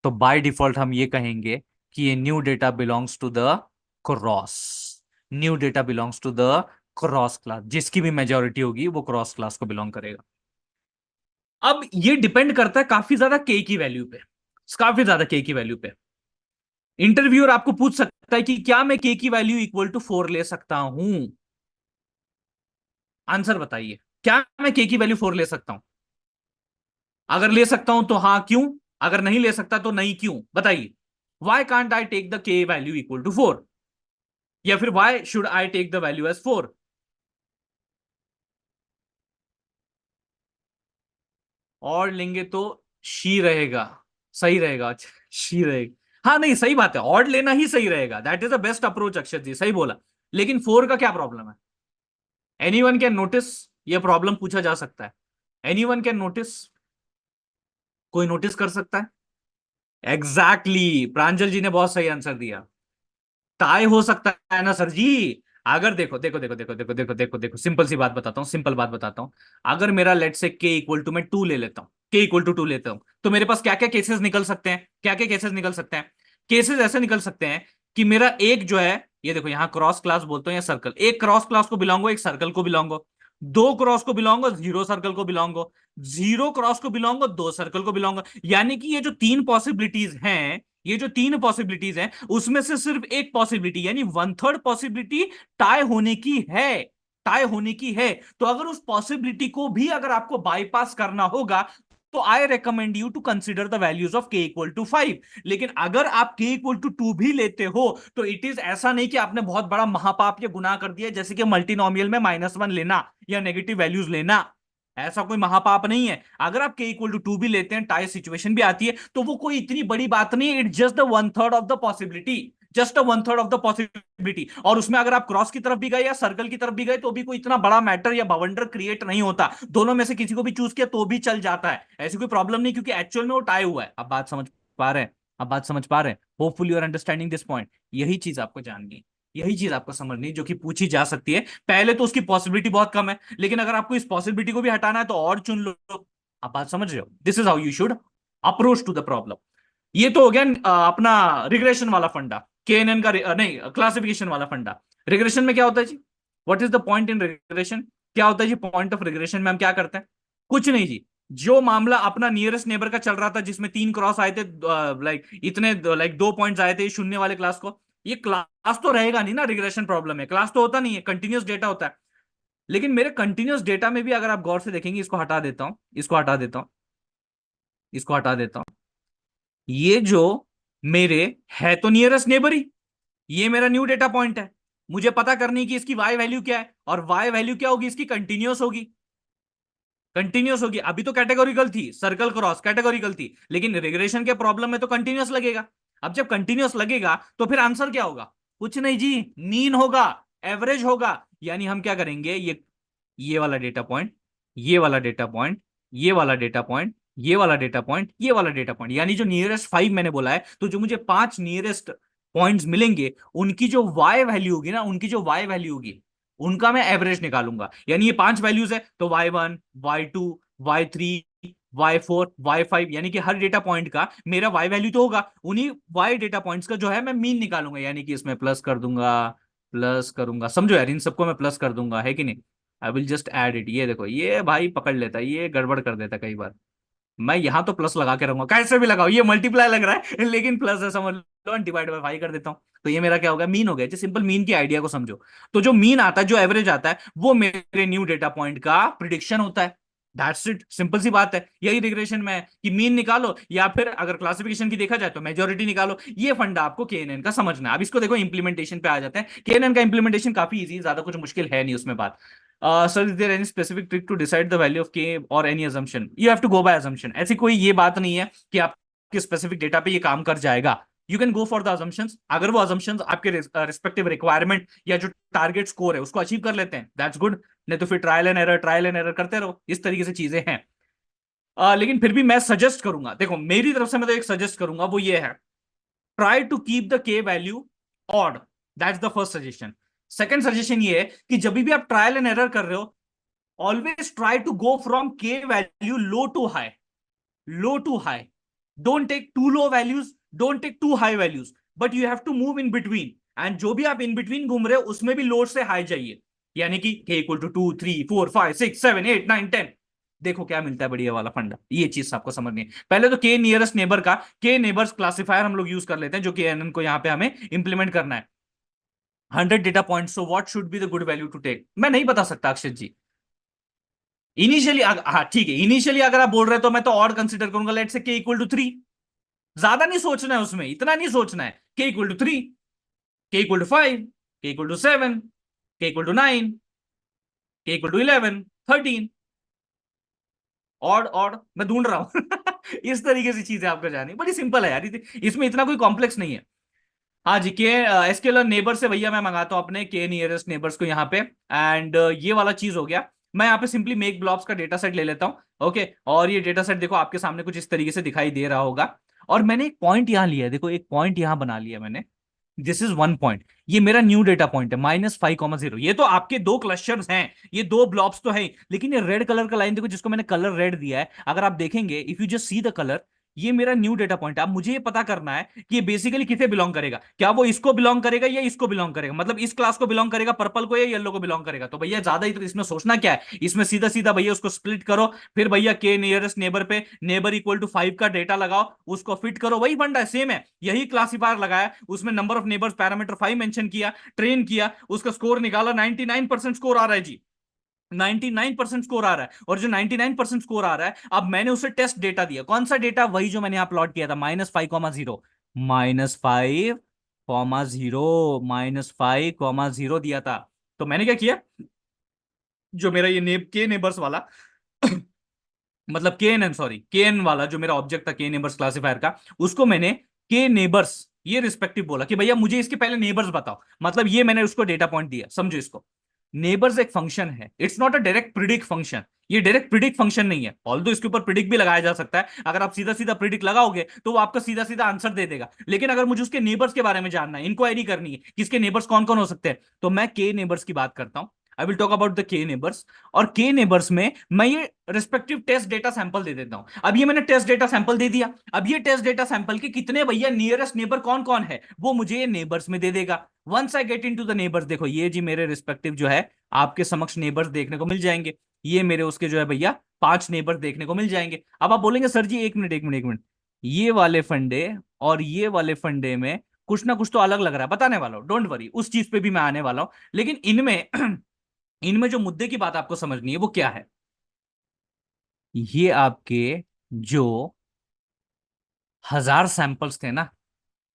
तो बाय डिफॉल्ट हम ये कहेंगे कि ये new data belongs to the cross. New data belongs to the cross class, जिसकी भी मेजोरिटी होगी वो क्रॉस क्लास को बिलोंग करेगा। अब ये डिपेंड करता है काफी ज्यादा के की वैल्यू पे, काफी ज्यादा के की वैल्यू पे। इंटरव्यूअर आपको पूछ सकता है कि क्या मैं के की वैल्यू इक्वल टू 4 ले सकता हूं? आंसर बताइए, क्या मैं के की वैल्यू 4 ले सकता हूं? अगर ले सकता हूं तो हाँ क्यों, अगर नहीं ले सकता तो नहीं क्यों, बताइए। Why can't I take the K value equal to 4, या फिर why should I take the value as 4? और लेंगे तो शी रहेगा, सही रहेगा, अच्छा शी रहेगा, हाँ नहीं सही बात है, ऑड लेना ही सही रहेगा, that is the best approach, Akshat ji सही बोला। लेकिन 4 का क्या प्रॉब्लम है? एनीवन कैन नोटिस, ये प्रॉब्लम पूछा जा सकता है। एनीवन कैन नोटिस, कोई नोटिस कर सकता है। एग्जैक्टली exactly, प्रांजल जी ने बहुत सही आंसर दिया। टाई हो सकता है ना सर जी। अगर देखो देखो देखो देखो देखो देखो देखो देखो, सिंपल सी बात बताता हूँ, सिंपल बात बताता हूँ। अगर मेरा लेट से के इक्वल टू मैं 2 ले लेता हूँ, के इक्वल टू 2 लेता हूँ, तो मेरे पास क्या क्या केसेस निकल सकते हैं, क्या क्या केसेस निकल सकते हैं? केसेस ऐसे निकल सकते हैं कि मेरा एक जो है, ये देखो यहाँ क्रॉस क्लास बोलते हैं या सर्कल, एक क्रॉस क्लास को बिलोंग हो, एक सर्कल को बिलोंग हो, 2 क्रॉस को बिलोंग हो, 0 सर्कल को बिलोंग हो, 0 क्रॉस को बिलोंग हो, 2 सर्कल को बिलोंग हो। यानी कि ये जो 3 पॉसिबिलिटीज हैं, ये जो 3 पॉसिबिलिटीज हैं उसमें से सिर्फ एक पॉसिबिलिटी यानी 1/3 पॉसिबिलिटी टाई होने की है, टाई होने की है। तो अगर उस पॉसिबिलिटी को भी अगर आपको बाईपास करना होगा, तो I recommend you to consider the values of K equal to 5। लेकिन अगर आप के इक्वल टू 2 भी लेते हो, तो इट इज ऐसा नहीं कि आपने बहुत बड़ा महापाप या गुनाह कर दिया, जैसे कि मल्टीनोमियल में -1 लेना या नेगेटिव वैल्यूज लेना। ऐसा कोई महापाप नहीं है। अगर आप के इक्वल टू 2 भी लेते हैं, टाई सिचुएशन भी आती है, तो वो कोई इतनी बड़ी बात नहीं है, it's just the 1/3 of the possibility, just a 1/3 of the possibility. और उसमें अगर आप क्रॉस की तरफ भी गए या सर्कल की तरफ भी गए, तो भी कोई इतना बड़ा मैटर या बवंडर क्रिएट नहीं होता, दोनों में से किसी को भी चूज किया तो भी चल जाता है, ऐसी कोई प्रॉब्लम नहीं, क्योंकि एक्चुअल में वो टाई हुआ है। अब बात समझ पा रहे हैं? अब बात समझ पा रहे हैं? Hopefully you are understanding this point. यही चीज आपको जाननी है, यही चीज आपको समझनी है, जो कि पूछी जा सकती है। पहले तो उसकी पॉसिबिलिटी बहुत कम है, लेकिन अगर आपको इस पॉसिबिलिटी को भी हटाना है तो और चुन लो। आप बात समझ रहे हो? This is how you should approach to the problem. ये तो हो गया अपना रिग्रेशन वाला फंडा, केएनएन का नहीं, क्लासिफिकेशन वाला फंडा। रिग्रेशन में क्या होता है जी? What is the point in regression? क्या होता है जी पॉइंट ऑफ रिग्रेशन में? हम क्या करते हैं? कुछ नहीं जी। जो मामला अपना नियरेस्ट नेबर का चल रहा था, जिसमें 3 क्रॉस आए थे, लाइक इतने, लाइक 2 पॉइंट्स आए थे शून्य वाले क्लास को, ये क्लास तो रहेगा नहीं ना, रिग्रेशन प्रॉब्लम है, क्लास तो होता नहीं है, कंटिन्यूस डेटा होता है। लेकिन मेरे कंटिन्यूस डेटा में भी अगर आप गौर से देखेंगे, इसको हटा देता हूं, इसको हटा देता हूं, इसको हटा देता हूं, ये जो मेरे है तो नियरेस्ट नेबर ही, ये मेरा न्यू डेटा पॉइंट है। मुझे पता करनी है कि इसकी वाई वैल्यू क्या है, और वाई वैल्यू क्या होगी इसकी? कंटिन्यूस होगी, कंटिन्यूस होगी। अभी तो कैटेगोरिकल थी, सर्कल क्रॉस कैटेगोरिकल थी, लेकिन रिग्रेशन के प्रॉब्लम में तो कंटिन्यूस लगेगा। अब जब कंटिन्यूस लगेगा तो फिर आंसर क्या होगा? कुछ नहीं जी, मीन होगा, एवरेज होगा। यानी हम क्या करेंगे, ये वाला डेटा पॉइंट, ये वाला डेटा पॉइंट, ये वाला डेटा पॉइंट, ये वाला डेटा पॉइंट, ये वाला डेटा पॉइंट, यानी जो नियरेस्ट 5 मैंने बोला है, तो जो मुझे 5 नियरेस्ट पॉइंट्स मिलेंगे, उनकी जो वाई वैल्यू होगी ना, उनकी जो वाई वैल्यू होगी, उनका मैं एवरेज निकालूंगा। यानी ये 5 वैल्यूज है, तो y1, y2, y3, y4, y5, यानी कि हर डेटा पॉइंट का मेरा y वैल्यू तो होगा, उन्हीं y डेटा पॉइंट्स का जो है मैं मीन निकालूंगा, यानी कि इसमें प्लस कर दूंगा, प्लस करूंगा, समझो यार, इन सबको मैं प्लस कर दूंगा, है कि नहीं? आई विल जस्ट ऐड इट। ये देखो, ये भाई पकड़ लेता है, ये गड़बड़ कर देता है कई बार। मैं यहां तो प्लस लगा के रहूंगा, कैसे भी लगाओ, ये मल्टीप्लाई लग रहा है लेकिन प्लस है, समझ लो, डिवाइड बाय 5 कर देता हूं। तो ये मेरा क्या होगा? मीन हो गया जी। सिंपल मीन की आइडिया को समझो। तो जो मीन आता है, जो एवरेज आता है, वो मेरे न्यू डेटा पॉइंट का प्रिडिक्शन होता है। दैट्स इट, सिंपल सी बात है। यही रिग्रेशन में है कि मीन निकालो, या फिर अगर क्लासिफिकेशन की देखा जाए तो मेजोरिटी निकालो। ये फंडा आपको केएनएन का समझना है। अब इसको देखो इंप्लीमेंटेशन पे आ जाते हैं। केएनएन का इंप्लीमेंटेशन काफी इजी, ज्यादा कुछ मुश्किल है नहीं उसमें बात। Sir, is there any specific trick to decide the value of K और any assumption? You have to go by assumption. ऐसी कोई ये बात नहीं है कि आपके स्पेसिफिक डेटा पे ये काम कर जाएगा। You can go for the assumptions. अगर वो अजम्पशंस आपके रिस्पेक्टिव रिक्वायरमेंट या जो टारगेट स्कोर है उसको अचीव कर लेते हैं, दैट्स गुड। नहीं तो फिर ट्रायल एंड एरर करते रहो। इस तरीके से चीजें हैं। लेकिन फिर भी मैं सजेस्ट करूंगा, देखो मेरी तरफ से मैं तो एक सजेस्ट करूंगा, वो ये है, try to keep the K value odd. That's the first suggestion. Second suggestion ये है कि जब भी आप ट्रायल एंड एरर कर रहे हो, always try to go from K value low to high. Low to high, don't take too low values, don't take too high values, but you have to move in between. And जो भी आप in between घूम रहे हो उसमें भी लो से high जाइए। यानी कि के इक्वल टू 2 3 4 5 6 7 8 9 10। देखो क्या मिलता है बढ़िया वाला फंडा। ये चीज आपको समझनी है। पहले तो के नियरेस्ट नेबर का के नेबर्स क्लासिफायर हम लोग यूज कर लेते हैं, जो कि एनएन को यहां पे हमें इंप्लीमेंट करना है। 100 data point, so what should be the good value to take, मैं नहीं बता सकता अक्षत जी। इनिशियली, हाँ ठीक है, इनिशियली अगर आप बोल रहे हो तो मैं तो और कंसिडर करूंगा। लेट से के इक्वल टू 3। ज्यादा नहीं सोचना है उसमें, इतना नहीं सोचना है। के इक्वल टू 3, के इक्वल टू 5, के इक्वल टू 7, के इक्वल टू 9, के इक्वल टू 11, 13। और मैं ढूंढ रहा हूं। इस तरीके से चीजें आपको जानी बड़ी सिंपल है यार, इसमें इतना कोई कॉम्प्लेक्स नहीं है। हाँ जी, के एसक्यूएल नेबर से भैया मैं मंगाता हूँ अपने के नियरेस्ट नेबर्स को यहाँ पे। एंड ये वाला चीज हो गया। मैं यहाँ पे सिंपली मेक ब्लॉब्स का डेटा सेट ले लेता हूँ। ओके, और ये डेटा सेट देखो आपके सामने कुछ इस तरीके से दिखाई दे रहा होगा। और मैंने एक पॉइंट यहाँ लिया है, देखो एक पॉइंट यहाँ बना लिया मैंने। This is one point. ये मेरा न्यू डेटा पॉइंट है -5,0। ये तो आपके दो क्लस्टर्स हैं, ये दो ब्लॉब्स तो हैं, लेकिन ये रेड कलर का लाइन देखो जिसको मैंने कलर रेड दिया है। अगर आप देखेंगे, if you just see the colour, ये मेरा न्यू डेटा पॉइंट है। अब मुझे ये पता करना है कि ये बेसिकली किसे बिलोंग करेगा। क्या वो इसको बिलोंग करेगा या इसको बिलोंग करेगा, मतलब इस क्लास को बिलोंग करेगा, पर्पल को या येलो को बिलोंग करेगा। तो भैया ज्यादा ही तो इसमें सोचना क्या है, इसमें सीधा सीधा भैया उसको स्प्लिट करो। फिर भैया के नियरेस्ट नेबर पे नेबर इक्वल टू 5 का डेटा लगाओ, उसको फिट करो। वही फंडा है, सेम है, यही क्लासिफायर लगाया, उसमें number of neighbours parameter 5 mention किया, ट्रेन किया, उसका स्कोर निकाला, 99% स्कोर आ रहा है जी। 99% स्कोर आ रहा है। और जो 99% स्कोर आ रहा है, अब मैंने उसे टेस्ट डेटा दिया। कौन सा डेटा? वही जो मैंने यहां प्लॉट किया था, -5,0, -5,0 दिया था। तो मैंने क्या किया, जो मेरा ये के नेबर्स वाला मतलब के एन एन, सॉरी के एन वाला जो मेरा ऑब्जेक्ट था के नेबर्स क्लासिफायर का, उसको मैंने के नेबर्स ये रिस्पेक्टिव बोला कि भैया मुझे इसके पहले नेबर्स बताओ। मतलब ये मैंने उसको डेटा पॉइंट दिया, समझो इसको। नेबर्स एक फंक्शन है, it's not a direct predict function. ये डायरेक्ट प्रिडिक्ट फंक्शन नहीं है, ऑल्दो इसके ऊपर प्रिडिक्ट भी लगाया जा सकता है। अगर आप सीधा सीधा प्रिडिक्ट लगाओगे तो वो आपका सीधा सीधा आंसर दे देगा। लेकिन अगर मुझे उसके नेबर्स के बारे में जानना है, इंक्वायरी करनी है कि इसके नेबर्स कौन कौन हो सकते हैं, तो मैं के नेबर्स की बात करता हूं। I will talk about the के नेबर्स। और के नेबर्स में मैं ये रिस्पेक्टिव टेस्ट डेटा सैंपल दे देता हूं। अब ये मैंने टेस्ट डेटा सैंपल दे दिया। अब ये टेस्ट डेटा सैंपल के कितने भैया नियरेस्ट नेबर कौन कौन है, वो मुझे ये नेबर्स में दे देगा। Once I get into the neighbours, देखो ये जी मेरे रिस्पेक्टिव जो है आपके समक्ष नेबर्स देखने को मिल जाएंगे। ये मेरे उसके जो है भैया 5 नेबर्स देखने को मिल जाएंगे। अब आप बोलेंगे सर जी एक मिनट एक मिनट एक मिनट, ये वाले फंडे और ये वाले फंडे में कुछ ना कुछ तो अलग लग रहा है। बताने वाला हूं, डोंट वरी, उस चीज पे भी मैं आने वाला हूं। लेकिन इनमें इनमें जो मुद्दे की बात आपको समझनी है वो क्या है, ये आपके जो 1,000 सैंपल्स थे ना,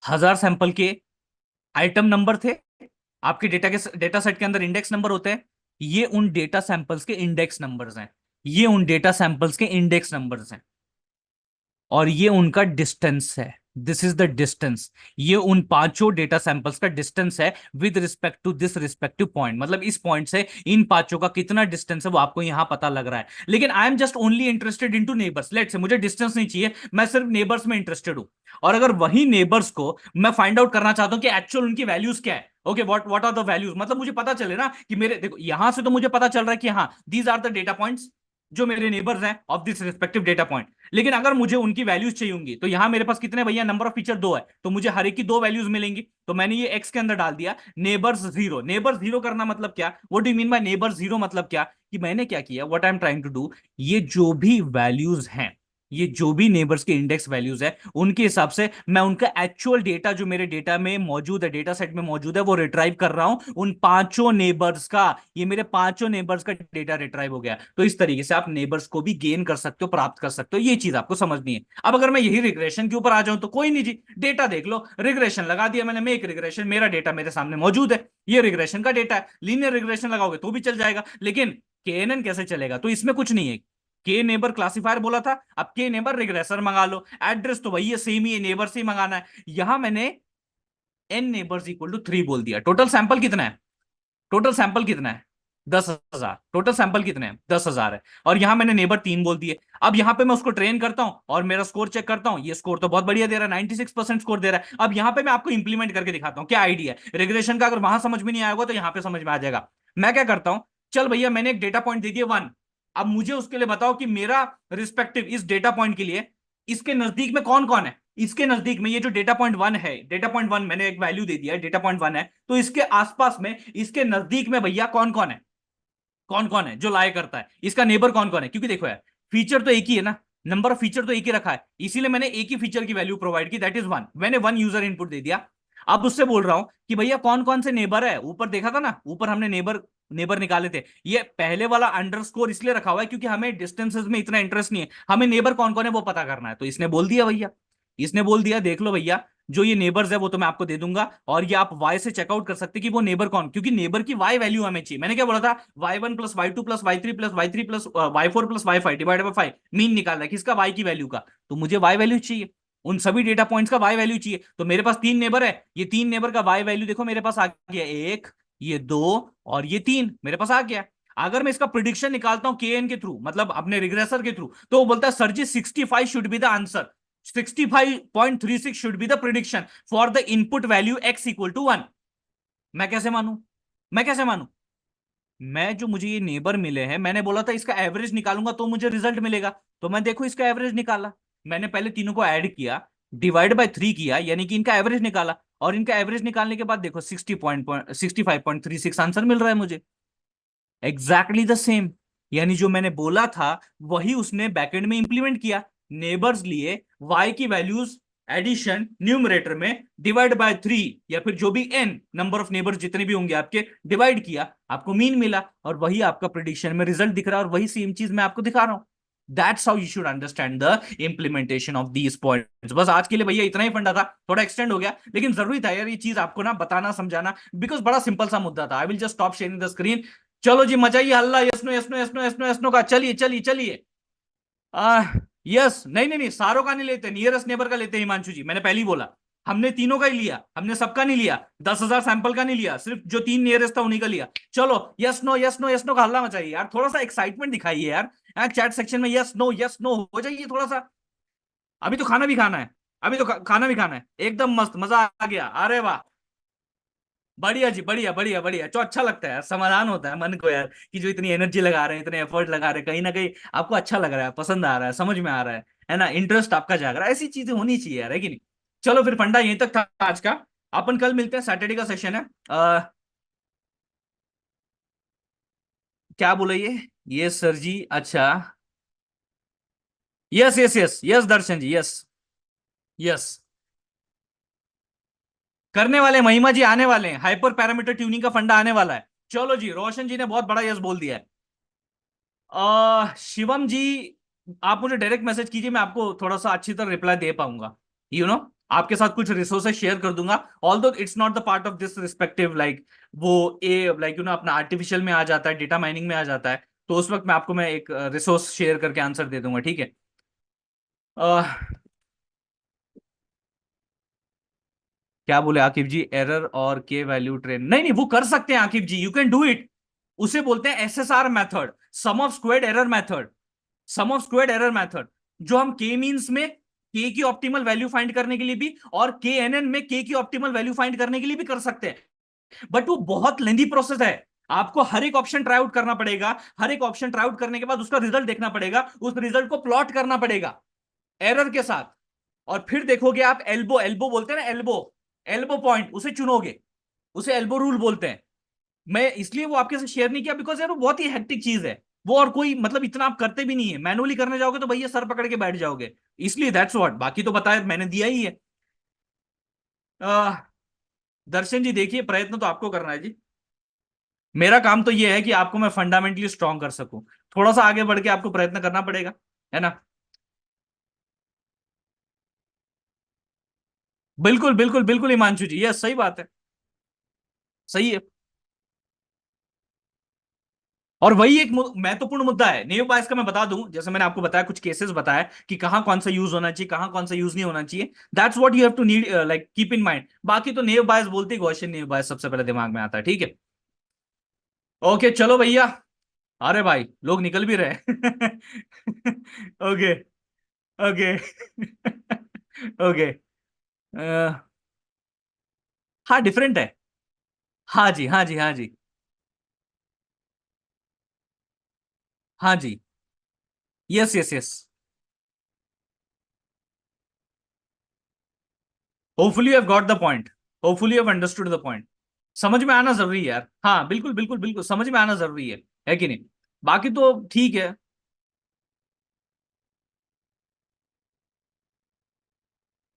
1,000 सैंपल के आइटम नंबर थे। आपके डेटा सेट के अंदर इंडेक्स नंबर होते हैं। ये उन डेटा सैंपल्स के इंडेक्स नंबर्स हैं। ये उन डेटा सैंपल्स के इंडेक्स नंबर्स हैं। और ये उनका डिस्टेंस है। This is the distance. ये उन पांचों डेटा सैंपल्स का डिस्टेंस है with respect to this respective point. मतलब इस पॉइंट से इन पांचों का कितना डिस्टेंस है वो आपको यहां पता लग रहा है। लेकिन I am just only interested into neighbours. Let say मुझे डिस्टेंस नहीं चाहिए, मैं सिर्फ नेबर्स में इंटरेस्टेड हूं। और अगर वही नेबर्स को मैं फाइंड आउट करना चाहता हूं कि एक्चुअल उनकी वैल्यूज क्या है, okay what are the values, मतलब मुझे पता चले ना कि मेरे, देखो यहां से तो मुझे पता चल रहा है कि हाँ these are the data points जो मेरे नेबर्स हैं of this respective data point. लेकिन अगर मुझे उनकी वैल्यूज चाहिए होंगी तो यहां मेरे पास कितने भैया, नंबर ऑफ फीचर 2 है, तो मुझे हर एक की 2 वैल्यूज मिलेंगी। तो मैंने ये एक्स के अंदर डाल दिया नेबर्स 0। नेबर्स 0 करना मतलब क्या, what do you mean by neighbours 0, मतलब क्या कि मैंने क्या किया, what I am trying to do, ये जो भी वैल्यूज हैं ये जो भी नेबर्स के इंडेक्स वैल्यूज है उनके हिसाब से मैं उनका एक्चुअल डेटा जो मेरे डेटा में मौजूद है, डेटा सेट में मौजूद है, वो रिट्राइव कर रहा हूं उन पांचों नेबर्स का। ये मेरे पांचों नेबर्स का डेटा रिट्राइव हो गया। तो इस तरीके से आप नेबर्स को भी गेन कर सकते हो, प्राप्त कर सकते हो। ये चीज आपको समझनी है। अब अगर मैं यही रिग्रेशन के ऊपर आ जाऊं तो कोई नहीं जी, डेटा देख लो, रिग्रेशन लगा दिया मैंने, मेक रिग्रेशन, मेरा डेटा मेरे सामने मौजूद है, ये रिग्रेशन का डेटा है। लीनियर रिग्रेशन लगाओगे तो भी चल जाएगा, लेकिन केएनएन कैसे चलेगा? तो इसमें कुछ नहीं है। के नेबर क्लासिफायर बोला था, अब के नेबर रिग्रेसर मंगा लो। एड्रेस तो वही है, सेम ही है, नेबर से ही मंगाना है। यहां मैंने एन नेबर्स इक्वल टू 3 बोल दिया। टोटल सैंपल कितना है? टोटल सैंपल कितना है? 10,000। टोटल सैंपल कितने हैं? 10,000 है। और यहां मैंने नेबर 3 बोल दिए। अब यहां पे मैं उसको ट्रेन करता हूं और मेरा स्कोर चेक करता हूं। ये स्कोर तो बहुत बढ़िया दे रहा है, 96% स्कोर दे रहा है। अब यहां पे मैं आपको इंप्लीमेंट करके दिखाता हूं क्या आइडिया है रिग्रेशन का। अगर वहां समझ में नहीं आएगा तो यहां पे समझ में आ जाएगा। मैं क्या करता हूं, चल भैया मैंने एक डेटा पॉइंट दे दिया 1। अब मुझे उसके लिए बताओ कि मेरा रिस्पेक्टिव इस डेटा पॉइंट के लिए इसके नजदीक में कौन कौन है। इसके नजदीक में ये जो डेटा पॉइंट 1 है, डेटा पॉइंट 1 मैंने एक वैल्यू दे दिया है, डेटा पॉइंट 1 है, तो इसके आसपास में, इसके नजदीक में भैया कौन कौन है? कौन कौन है जो लाए करता है? इसका नेबर कौन कौन है? क्योंकि देखो यार, फीचर तो एक ही है ना, नंबर ऑफ फीचर तो एक ही रखा है, इसीलिए मैंने एक ही फीचर की वैल्यू प्रोवाइड की, दैट इज 1। मैंने 1 यूजर इनपुट दे दिया। अब उससे बोल रहा हूं कि भैया कौन कौन से नेबर है। ऊपर देखा था ना, ऊपर हमने नेबर नेबर निकाले थे। ये पहले वाला अंडरस्कोर इसलिए रखा हुआ है क्योंकि हमें डिस्टेंसेस में इतना इंटरेस्ट नहीं है, हमें नेबर कौन कौन है वो पता करना है। तो इसने बोल दिया भैया, इसने बोल दिया, देख लो भैया, जो ये नेबर्स है वो तो मैं आपको दे दूंगा, और ये आप वाई से चेकआउट कर सकते कि वो नेबर कौन, क्योंकि नेबर की वाई वैल्यू हमें चाहिए। मैंने क्या बोला था? y1 plus y2 plus y3 plus y3 plus y4 plus y5 divide by 5, mean निकालना है किसका? y की वैल्यू का। तो मुझे y वैल्यू चाहिए, उन सभी डेटा पॉइंट्स का y वैल्यू चाहिए। तो मेरे पास 3 नेबर है, ये 3 नेबर का y वैल्यू देखो मेरे पास आ गया, एक, ये दो, और ये 3 मेरे पास आ गया। अगर मैं इसका प्रिडिक्शन निकालता हूं के एन के थ्रू, मतलब अपने रिग्रेसर के थ्रू, तो वो बोलता है sir ji 65 should be the answer, 65.36 should be the prediction for the input value x equal to 1। मैं कैसे मानूं? मैं कैसे मानूं? मैं जो मुझे ये नेबर मिले हैं, मैंने बोला था इसका एवरेज निकालूंगा तो मुझे रिजल्ट मिलेगा। तो मैं देखो इसका एवरेज निकाला, मैंने पहले तीनों को ऐड किया, डिवाइड बाय 3 किया, यानी कि इनका एवरेज निकाला, और इनका एवरेज निकालने के बाद देखो 65.36 आंसर मिल रहा है मुझे, एग्जैक्टली द सेम। यानी जो मैंने बोला था वही उसने बैकएंड में इंप्लीमेंट किया। नेबर्स लिए, y की वैल्यूज एडिशन न्यूमरेटर में, डिवाइड बाय 3, या फिर जो भी n नंबर ऑफ नेबर्स जितने भी होंगे आपके, डिवाइड किया, आपको मीन मिला, और वही आपका प्रेडिक्शन में रिजल्ट दिख रहा है, और वही सेम चीज मैं आपको दिखा रहा हूं। That's how you should understand the implementation of these points. बस आज के लिए भैया इतना ही फंडा था, थोड़ा एक्सटेंड हो गया, लेकिन जरूरी था यार ये चीज आपको ना बताना समझाना, बिकॉज बड़ा सिंपल सा मुद्दा था। I will just stop sharing the screen. चलो जी मचाइए हल्ला, yes no yes no yes no yes no yes no का, चलिए चलिए चलिए। आ, यस, नहीं नहीं नहीं, सारों का नहीं लेते, नियरेस्ट नेबर का लेते हैं हिमांशु जी, मैंने पहले ही बोला। हमने तीनों का ही लिया, हमने सबका नहीं लिया, 10,000 सैंपल का नहीं लिया, सिर्फ जो 3 नियरेस्ट था उन्हीं का लिया। चलो yes no yes no yes no का हल्ला मचाइए यार, थोड़ा सा एक्साइटमेंट दिखाइए यार, चैट सेक्शन में यस नो हो जाइए थोड़ा सा। अभी तो खाना भी खाना है, अभी तो खाना भी खाना है, एकदम मस्त, मजा आ गया, अरे वाह, बढ़िया जी, बढ़िया बढ़िया बढ़िया। जो अच्छा लगता है यार, समाधान होता है मन को यार, कि जो इतनी एनर्जी लगा रहे हैं, इतने एफर्ट लगा रहे हैं, कहीं ना कहीं आपको अच्छा लग रहा है, पसंद आ रहा है, समझ में आ रहा है ना, इंटरेस्ट आपका जाग रहा है, ऐसी चीजें होनी चाहिए यार, है कि नहीं? चलो फिर फंडा यहीं तक था आज का। अपन कल मिलते हैं, सैटरडे का सेशन है। क्या बोला ये सर जी, अच्छा, यस यस यस यस दर्शन जी, यस यस, करने वाले महिमा जी, आने वाले हैं, हाइपर पैरामीटर ट्यूनिंग का फंडा आने वाला है। चलो जी, रोशन जी ने बहुत बड़ा यस बोल दिया है। शिवम जी, आप मुझे डायरेक्ट मैसेज कीजिए, मैं आपको थोड़ा सा अच्छी तरह रिप्लाई दे पाऊंगा, यू नो आपके साथ कुछ रिसोर्सेज शेयर कर दूंगा। Although it's not the part of this respective, like वो ए लाइक अपना आर्टिफिशियल में आ जाता है, डेटा माइनिंग में आ जाता है, तो उस वक्त मैं आपको मैं एक रिसोर्स शेयर करके आंसर दे दूंगा, ठीक है? अह, क्या बोले आकिब जी, एरर और के वैल्यू ट्रेन, नहीं नहीं वो कर सकते हैं Aqib ji, you can do it. उसे बोलते हैं SSR method, sum of squared error method, sum of squared error method, जो हम के मींस में के की ऑप्टिमल वैल्यू फाइंड करने के लिए भी, और के एन एन में के की ऑप्टिमल वैल्यू फाइंड करने के लिए भी कर सकते हैं। बट वो बहुत लेंदी प्रोसेस है, आपको हर एक ऑप्शन ट्राई आउट करना पड़ेगा, हर एक ऑप्शन ट्राई आउट करने के बाद उसका रिजल्ट देखना पड़ेगा, उस रिजल्ट को प्लॉट करना पड़ेगा एरर के साथ, और फिर देखोगे आप एल्बो, एल्बो बोलते हैं ना, एल्बो, एल्बो पॉइंट, उसे चुनोगे, उसे एल्बो रूल बोलते हैं। मैं इसलिए वो आपके साथ शेयर नहीं किया बिकॉज यार वो बहुत ही हेक्टिक चीज है, वो और कोई मतलब इतना आप करते भी नहीं है, मैनुअली करने जाओगे तो भैया सर पकड़ के बैठ जाओगे। इसलिए दैट्स व्हाट, बाकी तो बताया मैंने दिया ही है। आ, दर्शन जी देखिए, प्रयत्न तो आपको करना है जी। मेरा काम तो ये है कि आपको मैं फंडामेंटली स्ट्रांग कर सकूं। थोड़ा सा आगे बढ़ के आपको प्रयत्न करना पड़ेगा, है ना। बिल्कुल बिल्कुल बिल्कुल हिमांशु जी, ये सही बात है। सही है। और वही एक महत्वपूर्ण मुद्दा है नेव बायस का। मैं बता दूं, जैसे मैंने आपको बताया, कुछ केसेस बताया कि कहां कौन सा यूज होना चाहिए, कहां कौन सा यूज नहीं होना चाहिए। That's what you have to need, like keep in mind. बाकी तो नेव बायस बोलते ही गॉसियन नेव बायस सबसे पहले दिमाग में आता है, ठीक है। ओके चलो भैया। अरे भाई लोग निकल भी रहे हैं। ओके। ओके। ओके। हाँ डिफरेंट है। हाँ जी हाँ जी हाँ जी। हाँ जी। Yes yes yes. Hopefully you have got the point. Hopefully you have understood the point. समझ में आना जरूरी है यार, हाँ बिल्कुल बिल्कुल बिल्कुल समझ में आना जरूरी है कि नहीं। बाकी तो ठीक है।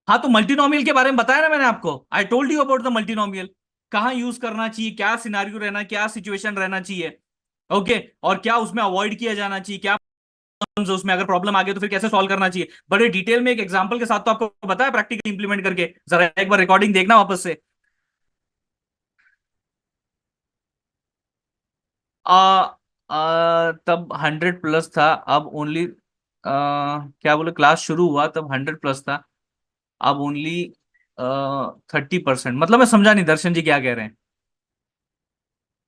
हाँ तो मल्टीनोमियल के बारे में बताया ना मैंने आपको, I told you about the multinomial. कहाँ यूज करना चाहिए, क्या सिनारियो रहना, क्या सिचुएशन रहना चाहिए। ओके। और क्या उसमें अवॉइड किया जाना चाहिए, क्या problems है उसमें, अगर प्रॉब्लम आ गई तो फिर कैसे सॉल्व करना चाहिए, बड़े डिटेल में एक एग्जांपल के साथ तो आपको बताया, प्रैक्टिकली इंप्लीमेंट करके। जरा एक बार रिकॉर्डिंग देखना वापस से। आ, तब 100 प्लस था, अब ओनली क्या बोले, क्लास शुरू हुआ तब 100 प्लस था, अब ओनली 30%। मतलब मैं समझा नहीं दर्शन जी क्या कह रहे हैं।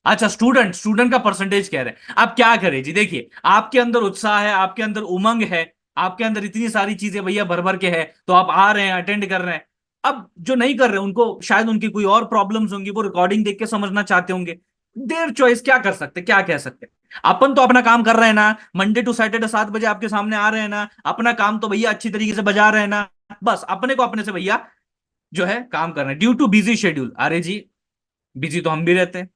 अच्छा, स्टूडेंट स्टूडेंट का परसेंटेज कह रहे हैं। आप क्या करें जी, देखिए आपके अंदर उत्साह है, आपके अंदर उमंग है, आपके अंदर इतनी सारी चीजें भैया भर भर के है, तो आप आ रहे हैं, अटेंड कर रहे हैं। अब जो नहीं कर रहे उनको शायद उनकी कोई और प्रॉब्लम्स होंगी, वो रिकॉर्डिंग देख के समझना चाहते होंगे। देयर चॉइस, क्या कर सकते, क्या कह सकते। अपन तो अपना काम कर रहे हैं ना, मंडे टू सैटरडे 7 बजे आपके सामने आ रहे हैं ना, अपना काम तो भैया अच्छी तरीके से बजा रहे हैं ना। बस अपने को अपने से भैया जो है काम करना है, ड्यू टू बिजी शेड्यूल। अरे जी, बिजी तो हम भी रहते हैं।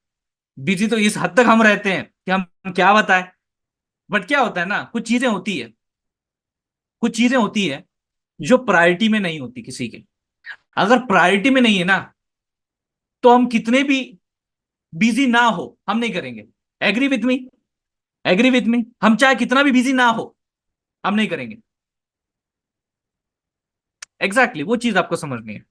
बिजी तो इस हद तक हम रहते हैं कि हम क्या बताएं। बट क्या होता है ना, कुछ चीजें होती है, कुछ चीजें होती है जो प्रायोरिटी में नहीं होती किसी के। अगर प्रायोरिटी में नहीं है ना, तो हम कितने भी बिजी ना हो, हम नहीं करेंगे। Agree with me. Agree with me, हम चाहे कितना भी बिजी ना हो, हम नहीं करेंगे। एग्जैक्टली वो चीज आपको समझनी है।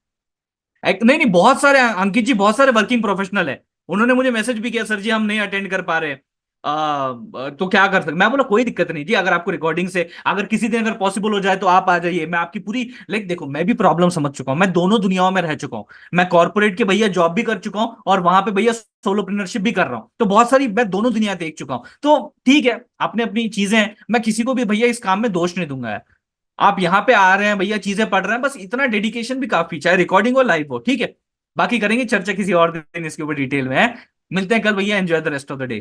नहीं नहीं, बहुत सारे अंकित जी, बहुत सारे वर्किंग प्रोफेशनल है, उन्होंने मुझे मैसेज भी किया, सर जी हम नहीं अटेंड कर पा रहे। तो क्या कर सकते। मैं बोला कोई दिक्कत नहीं जी, अगर आपको रिकॉर्डिंग से अगर किसी दिन अगर पॉसिबल हो जाए तो आप आ जाइए, मैं आपकी पूरी, लाइक देखो मैं भी प्रॉब्लम समझ चुका हूं, मैं दोनों दुनियाओं में रह चुका हूं। मैं कॉर्पोरेट के भैया जॉब भी कर चुका हूं, और वहां पे भैया सोलोप्रेन्योरशिप भी कर रहा हूं, तो बहुत सारी मैं दोनों दुनिया देख चुका हूं। तो ठीक है, अपने अपनी चीजें हैं, मैं किसी को भी भैया इस काम में दोष नहीं दूंगा। आप यहाँ पे आ रहे हैं भैया, चीजें पढ़ रहे हैं, बस इतना डेडिकेशन भी काफी, चाहे रिकॉर्डिंग हो लाइव हो, ठीक है। बाकी करेंगे चर्चा किसी और दिन इसके ऊपर डिटेल में है। मिलते हैं कल भैया, enjoy the rest of the day.